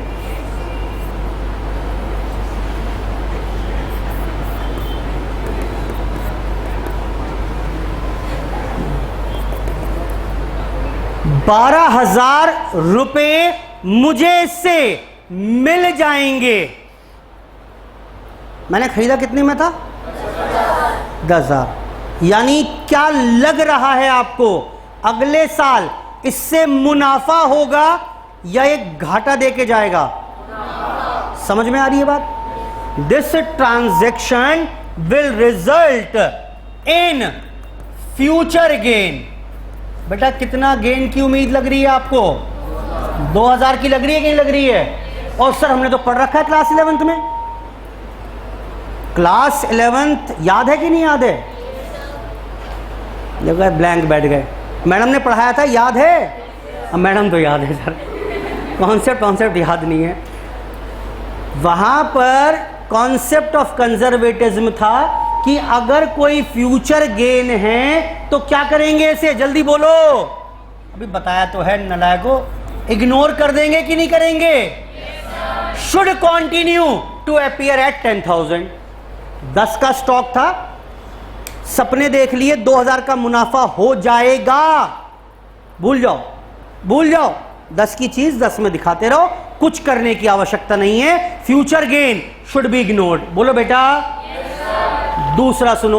12,000 रुपए मुझे इससे मिल जाएंगे। मैंने खरीदा कितने में था? 10,000। यानी क्या लग रहा है आपको, अगले साल इससे मुनाफा होगा या एक घाटा देके जाएगा? समझ में आ रही है बात? This transaction will result in future gain. बेटा कितना गेन की उम्मीद लग रही है आपको? 2,000 की लग रही है कि नहीं लग रही है? और सर हमने तो पढ़ रखा है क्लास 11th में। क्लास 11th याद है कि नहीं याद है? जगह ब्लैंक बैठ गए। मैडम ने पढ़ाया था, याद है? अब मैडम तो याद है सर, कॉन्सेप्ट याद नहीं है। वहां पर कॉन्सेप्ट ऑफ कंजर्वेटिज्म था कि अगर कोई फ्यूचर गेन है तो क्या करेंगे इसे? जल्दी बोलो, अभी बताया तो है नलायको। इग्नोर कर देंगे कि नहीं करेंगे? Should continue to appear at 10,000। 10 का स्टॉक था, सपने देख लिए 2,000 का मुनाफा हो जाएगा। भूल जाओ, भूल जाओ। 10 की चीज 10 में दिखाते रहो, कुछ करने की आवश्यकता नहीं है। Future gain should be ignored. बोलो बेटा। दूसरा सुनो,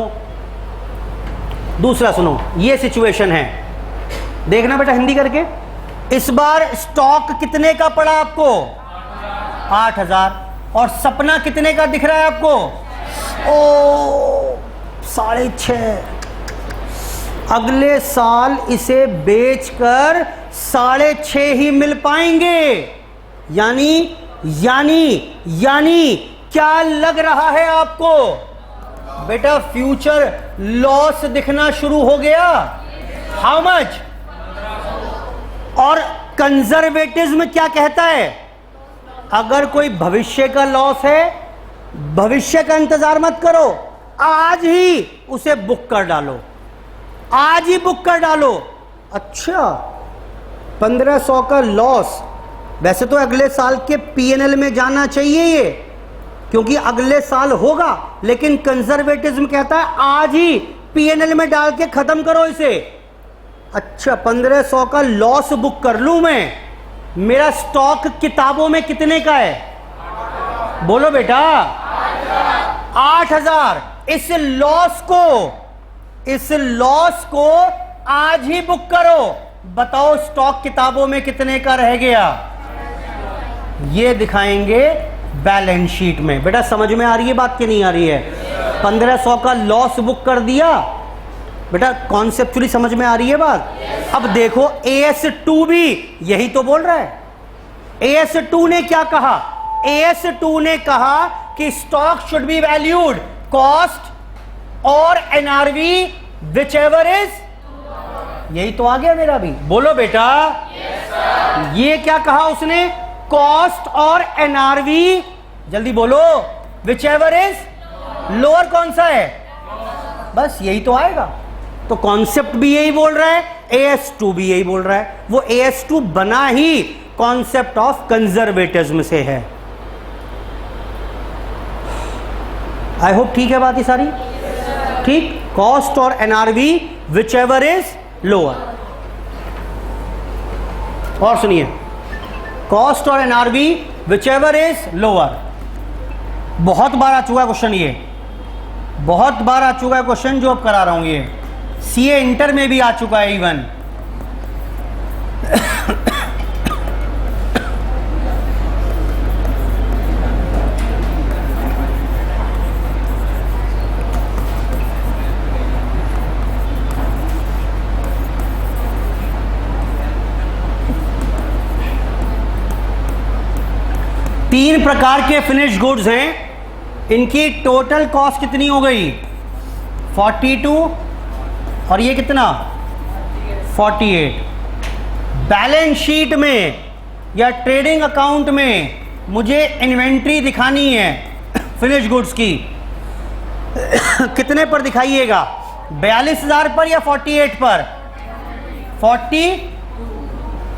दूसरा सुनो, ये सिचुएशन है, देखना बेटा हिंदी करके। इस बार स्टॉक कितने का पड़ा आपको? 8,000। और सपना कितने का दिख रहा है आपको? ओ 6.5। अगले साल इसे बेचकर 6.5 ही मिल पाएंगे। यानी यानी यानी क्या लग रहा है आपको? बेटा फ्यूचर लॉस दिखना शुरू हो गया। How much? और कंजर्वेटिज्म क्या कहता है? अगर कोई भविष्य का लॉस है, भविष्य का इंतजार मत करो, आज ही उसे बुक कर डालो, आज ही बुक कर डालो। अच्छा, 1500 का लॉस, वैसे तो अगले साल के P&L में जाना चाहिए ये, क्योंकि अगले साल होगा, लेकिन कंजर्वेटिज्म कहता है आज ही P&L में डाल के खत्म करो इसे। अच्छा, 1500 का लॉस बुक कर लूं मैं। मेरा स्टॉक किताबों में कितने का है? बोलो बेटा। 8,000। इस लॉस को आज ही बुक करो। बताओ स्टॉक किताबों में कितने का रह गया? ये दिखाएंगे बैलेंस शीट में। बेटा समझ में आ रही है बात कि नहीं आ रही है? 1500 का लॉस बुक कर दिया। बेटा कॉन्सेप्चुअली समझ में आ रही है बात? अब देखो AS2 भी यही तो बोल रहा है। AS2 ने क्या कहा? AS2 ने कहा कि stock should be valued cost और NRV विच एवर इज। यही तो आ गया मेरा भी। बोलो बेटा। ये क्या कहा उसने? कॉस्ट और NRV, जल्दी बोलो, विच एवर इज लोअर। कौन सा है? बस यही तो आएगा। तो कॉन्सेप्ट भी यही बोल रहा है, AS2 भी यही बोल रहा है। वो AS2 बना ही कॉन्सेप्ट ऑफ कंजर्वेटिज्म से है। आई होप ठीक है बात ये सारी? ठीक। कॉस्ट और NRV which ever is lower. और सुनिए, कॉस्ट और NRV which ever is lower. बहुत बार आ चुका है क्वेश्चन, ये बहुत बार आ चुका है क्वेश्चन जो अब करा रहा हूं। ये CA इंटर में भी आ चुका है इवन। तीन प्रकार के फिनिश गुड्स हैं, इनकी टोटल कॉस्ट कितनी हो गई? 42 और ये कितना? 48। बैलेंस शीट में या ट्रेडिंग अकाउंट में मुझे इन्वेंट्री दिखानी है फिनिश गुड्स की। कितने पर दिखाइएगा? 42,000 पर या 48 पर? 40।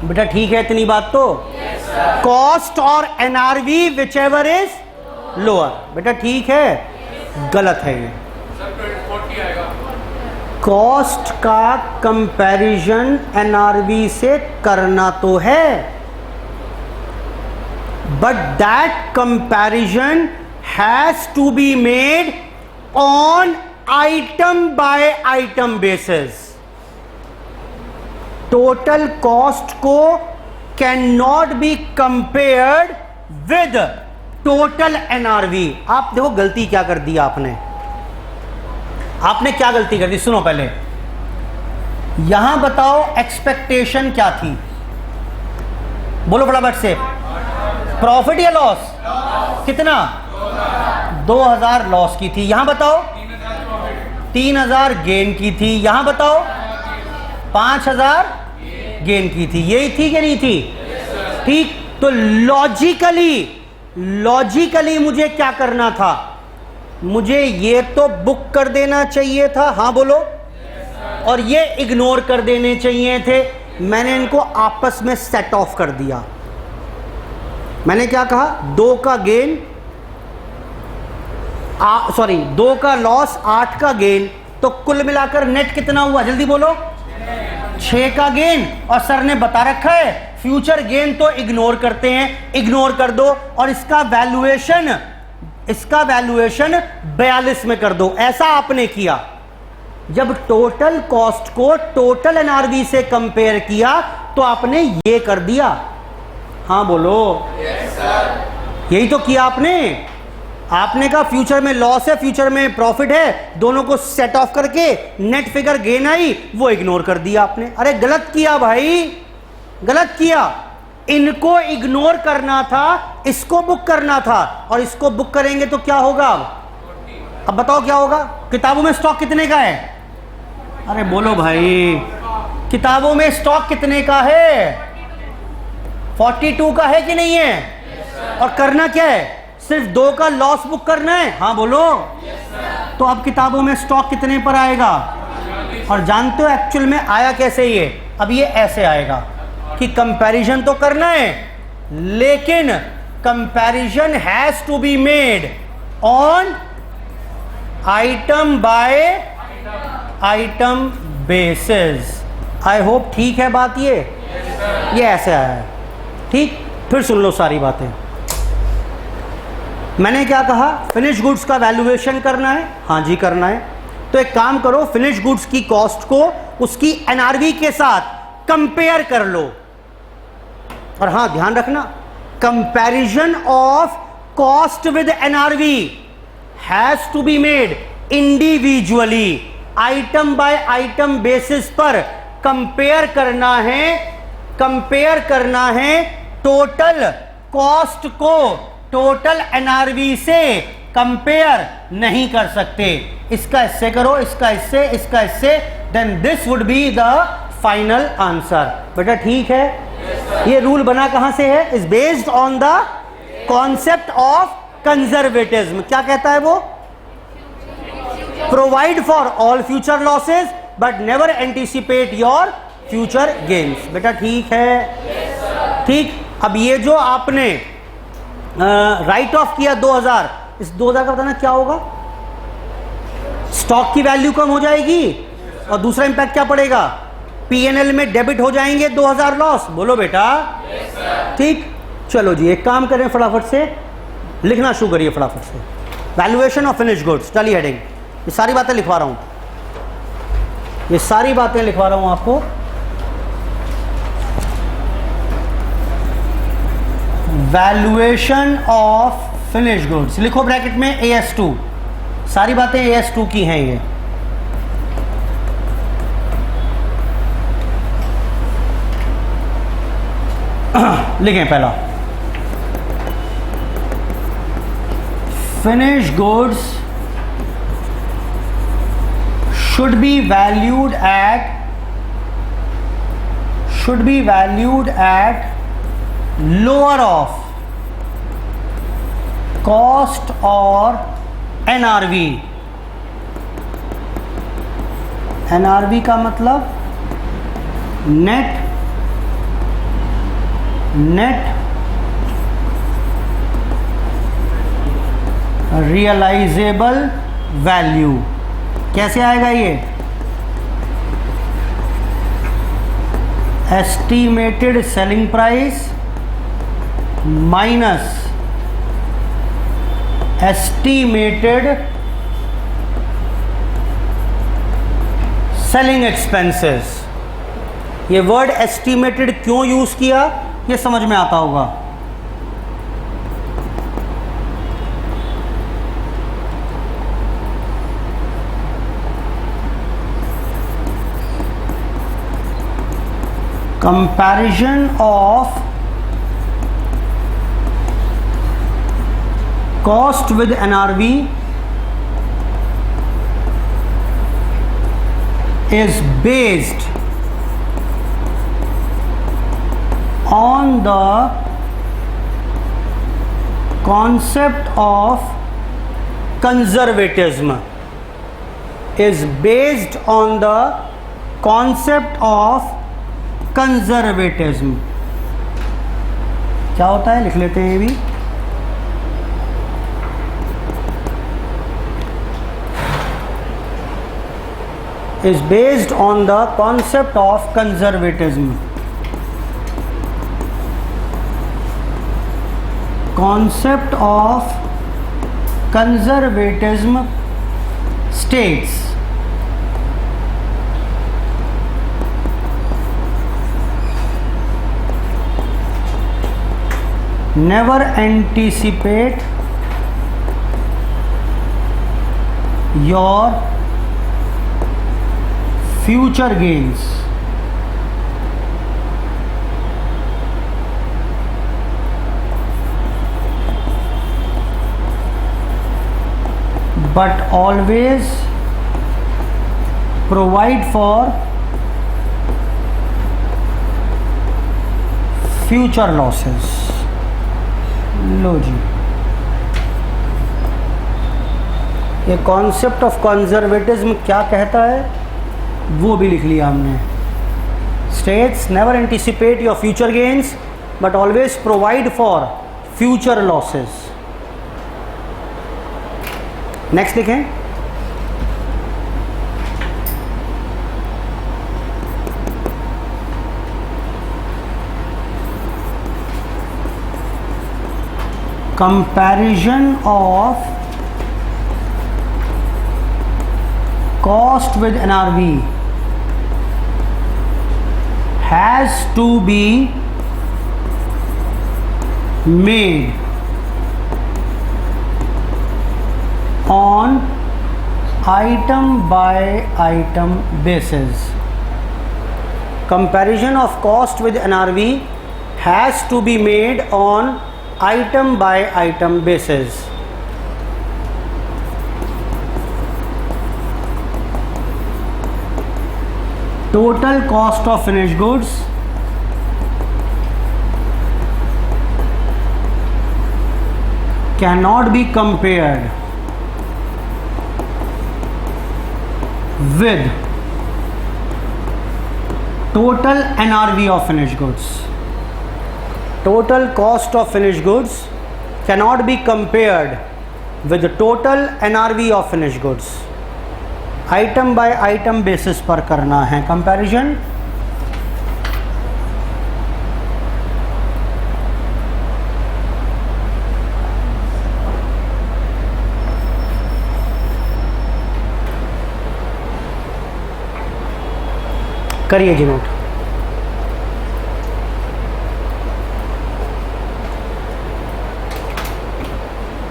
बेटा ठीक है इतनी बात तो। कॉस्ट और NRV whichever is lower. बेटा ठीक है, गलत है ये। कॉस्ट का कंपैरिजन एनआरवी से करना तो है, but that comparison has to be made on item by item basis. Total cost को can not be compared with total NRV. आप देखो गलती क्या कर दी आपने। आपने क्या गलती कर दी? सुनो पहले, यहां बताओ एक्सपेक्टेशन क्या थी? बोलो फटाफट से। प्रॉफिट या लॉस? कितना? 2000 लॉस की थी। यहां बताओ 3000 गेन की थी। यहां बताओ 5000 गेन की थी। यही थी कि नहीं थी? ठीक। तो लॉजिकली मुझे क्या करना था? मुझे ये तो बुक कर देना चाहिए था। हाँ बोलो। और ये इग्नोर कर देने चाहिए थे। मैंने इनको आपस में सेट ऑफ कर दिया। मैंने क्या कहा? 2 का गेन, 2 का लॉस, 8 का गेन, तो कुल मिलाकर नेट कितना हुआ? जल्दी बोलो। 6 का गेन। और सर ने बता रखा है फ्यूचर गेन तो इग्नोर करते हैं, इग्नोर कर दो। और इसका वैल्यूएशन 42 में कर दो। ऐसा आपने किया। जब टोटल कॉस्ट को टोटल एनआरवी से कंपेयर किया तो आपने ये कर दिया। हाँ बोलो। Yes sir. यही तो किया आपने। आपने कहा फ्यूचर में लॉस है, फ्यूचर में प्रॉफिट है, दोनों को सेट ऑफ करके नेट फिगर गेन आई, वो इग्नोर कर दिया आपने। अरे गलत किया भाई, गलत किया। इनको इग्नोर करना था, इसको बुक करना था। और इसको बुक करेंगे तो क्या होगा? अब बताओ क्या होगा? किताबों में स्टॉक कितने का है? अरे बोलो भाई, किताबों में स्टॉक कितने का है? 42 का है कि नहीं है? और करना क्या है? सिर्फ 2 का लॉस बुक करना है। हाँ बोलो। तो अब किताबों में स्टॉक कितने पर आएगा? और जानते हो एक्चुअल में आया कैसे ये? अब ये ऐसे आएगा कि कंपैरिजन तो करना है, लेकिन comparison has to be made on item by item basis. I hope ठीक है बात। ये ऐसे आया है। ठीक। फिर सुन लो सारी बातें। मैंने क्या कहा? फिनिश गुड्स का वैल्यूएशन करना है। हाँ जी करना है। तो एक काम करो, फिनिश गुड्स की कॉस्ट को उसकी एनआरवी के साथ कंपेयर कर लो। और हाँ ध्यान रखना, comparison of cost with NRV has to be made individually, item by item basis पर कंपेयर करना है टोटल कॉस्ट को टोटल एनआरवी से कंपेयर नहीं कर सकते। इसका इससे करो, इसका इससे, इसका इससे, then this would be the final answer. बेटा ठीक है। ये रूल बना कहां से है? Is based on the concept of conservatism. क्या कहता है वो? Provide for all future losses but never anticipate your future gains. बेटा ठीक है। ठीक। अब ये जो आपने राइट ऑफ किया 2000, इस 2000 का बताना क्या होगा? स्टॉक की वैल्यू कम हो जाएगी। और दूसरा इंपैक्ट क्या पड़ेगा? पीएनएल में डेबिट हो जाएंगे 2000 लॉस। बोलो बेटा। ठीक। चलो जी एक काम करें, फटाफट से लिखना शुरू करिए फटाफट से। वैल्यूएशन ऑफ फिनिश गुड्स, चलिए हेडिंग। ये सारी बातें लिखवा रहा हूं, ये सारी बातें लिखवा रहा हूं आपको। वैल्यूएशन ऑफ फिनिश गुड्स लिखो ब्रैकेट में AS2। सारी बातें AS2 की हैं ये। लिखें पहला finished goods should be valued at lower of cost or NRV. NRV का मतलब नेट रियलाइजेबल वैल्यू. कैसे आएगा ये? Estimated selling price minus estimated selling expenses. ये वर्ड एस्टिमेटेड क्यों यूज किया ये समझ में आता होगा. Comparison of cost with NRV is based on the concept of conservatism. Is based on the concept of conservatism. क्या होता है लिख लेते हैं ये भी. Is based on the concept of conservatism. Concept of conservatism states never anticipate your future gains. But always provide for future losses. लो जी, ये concept of conservatism क्या कहता है वो भी लिख लिया हमने. States never anticipate your future gains but always provide for future losses. Next लिखें. Comparison of cost with NRV has to be made on item by item basis. Comparison of cost with NRV has to be made on item by item basis. Total cost of finished goods cannot be compared with total NRV of finished goods. Total cost of finished goods cannot be compared with the total NRV of finished goods. Item by item basis पर करना है comparison. करिए जी note.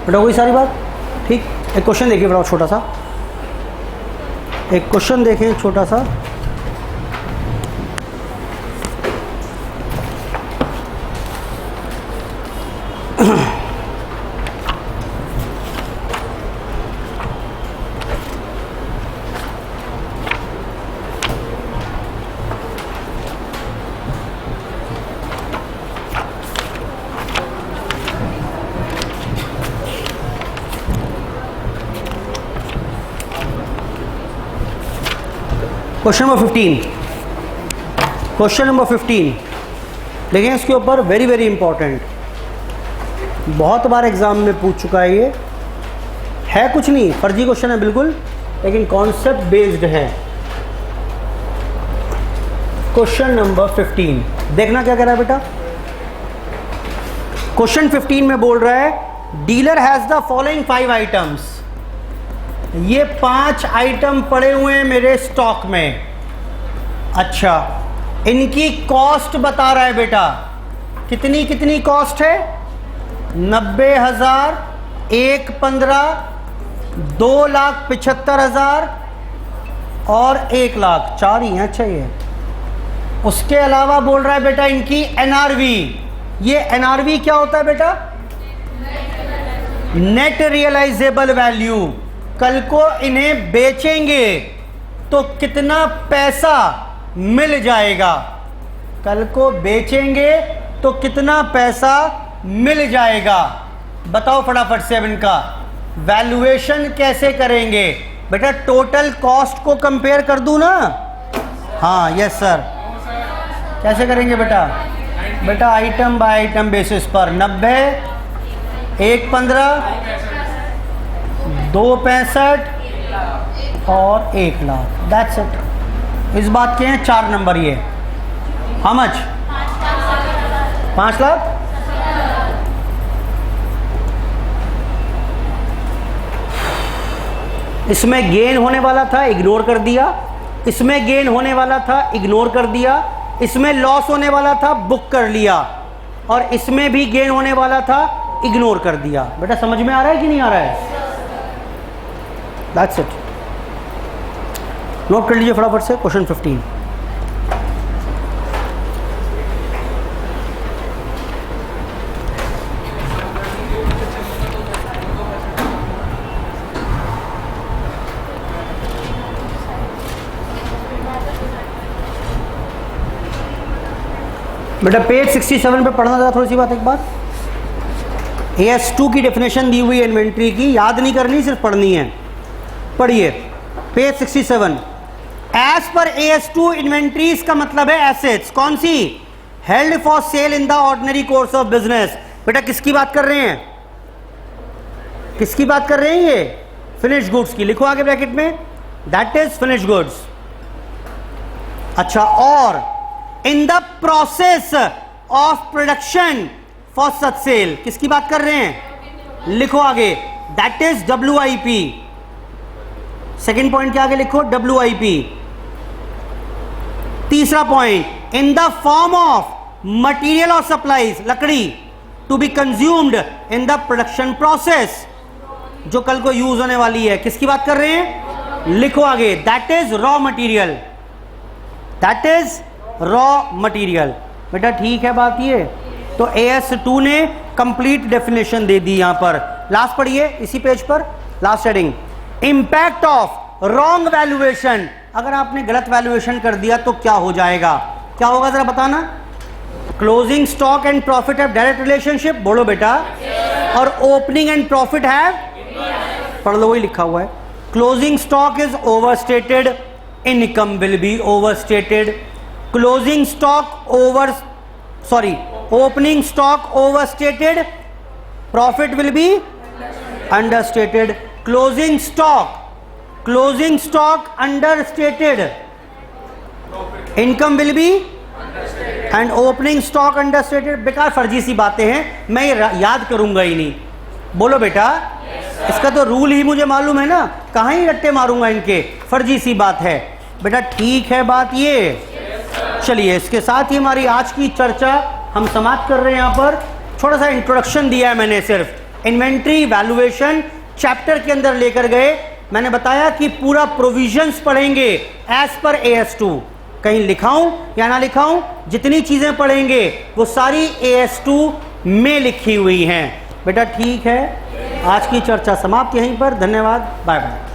बेटा कोई सारी बात ठीक. एक क्वेश्चन देखिए बड़ा छोटा सा. एक क्वेश्चन देखें छोटा सा. क्वेश्चन नंबर 15, क्वेश्चन नंबर 15 देखें इसके ऊपर, वेरी वेरी इंपॉर्टेंट, बहुत बार एग्जाम में पूछ चुका है ये, है कुछ नहीं, फर्जी क्वेश्चन है बिल्कुल, लेकिन कॉन्सेप्ट बेस्ड है। क्वेश्चन नंबर 15 देखना क्या कह रहा है बेटा। क्वेश्चन 15 में बोल रहा है dealer has the following 5 items, ये 5 आइटम पड़े हुए हैं मेरे स्टॉक में। अच्छा, इनकी कॉस्ट बता रहा है बेटा, कितनी कितनी कॉस्ट है, 90,000, 1,15,000, 2,75,000 और 1,00,000, 4 ही हैं। अच्छा, ये उसके अलावा बोल रहा है बेटा इनकी एनआरवी, ये एनआरवी क्या होता है बेटा, नेट रियलाइजेबल वैल्यू। कल को इन्हें बेचेंगे तो कितना पैसा मिल जाएगा, कल को बेचेंगे तो कितना पैसा मिल जाएगा, बताओ फटाफट से। अब इनका वैल्यूएशन कैसे करेंगे बेटा, टोटल कॉस्ट को कंपेयर कर दूं ना, हाँ यस सर, कैसे करेंगे बेटा, बेटा आइटम बाय आइटम बेसिस पर 90, 1,15,000, 2,65,000 और 1,00,000, दैट्स इट। इस बात के हैं 4 नंबर, ये हाउ मच, 5 लाख। इसमें गेन होने वाला था, इग्नोर कर दिया, इसमें गेन होने वाला था, इग्नोर कर दिया, इसमें लॉस होने वाला था, बुक कर लिया, और इसमें भी गेन होने वाला था, इग्नोर कर दिया। बेटा समझ में आ रहा है कि नहीं आ रहा है, दैट्स इट। नोट कर लीजिए फटाफट से क्वेश्चन 15। बेटा पेज 67 पे पढ़ना था, थोड़ी सी बात एक बार। AS2 की डेफिनेशन दी हुई इन्वेंट्री की, याद नहीं करनी, सिर्फ पढ़नी है। पढ़िए page 67। As per AS2 inventories का मतलब है एसेट्स, कौन सी, held for sale in the ordinary course of business. बेटा किसकी बात कर रहे हैं, किसकी बात कर रहे हैं, ये फिनिश गुड्स की, लिखो आगे ब्रैकेट में, दैट इज फिनिश गुड्स। अच्छा, और in the process of production for such sale, किसकी बात कर रहे हैं, लिखो आगे, that is WIP। Second point के आगे लिखो WIP। तीसरा पॉइंट, in the form of material और सप्लाईज, लकड़ी, to be consumed in the production process, जो कल को यूज होने वाली है, किसकी बात कर रहे हैं, लिखो आगे, that is raw material, that is raw material. बेटा ठीक है बात ये, तो AS2 ने कंप्लीट डेफिनेशन दे दी यहां पर। लास्ट पढ़िए इसी पेज पर, last heading, impact of wrong valuation, अगर आपने गलत वैल्यूएशन कर दिया तो क्या हो जाएगा, क्या होगा जरा बताना। Closing stock and profit have direct relationship, बोलो बेटा, और ओपनिंग एंड प्रॉफिट हैव, पढ़ लो वही लिखा हुआ है, closing stock is overstated, income will be overstated, closing stock opening stock overstated, profit will be understated, closing stock understated, income will be and opening stock understated. बेकार फर्जी सी बातें हैं, मैं ये याद करूंगा ही नहीं, बोलो बेटा, इसका तो रूल ही मुझे मालूम है ना, कहाँ ही रट्टे मारूंगा इनके, फर्जी सी बात है। बेटा ठीक है बात ये। चलिए इसके साथ ही हमारी आज की चर्चा हम समाप्त कर रहे हैं। यहाँ पर छोटा सा इंट्रोडक्शन दिया है मैंने, सिर्फ इन्वेंट्री वैल्यूएशन चैप्टर के अंदर लेकर गए। मैंने बताया कि पूरा प्रोविजंस पढ़ेंगे एज पर AS2, कहीं लिखाऊं या ना लिखाऊं, जितनी चीजें पढ़ेंगे वो सारी AS2 में लिखी हुई हैं। बेटा ठीक है, आज की चर्चा समाप्त यहीं पर, धन्यवाद, बाय बाय।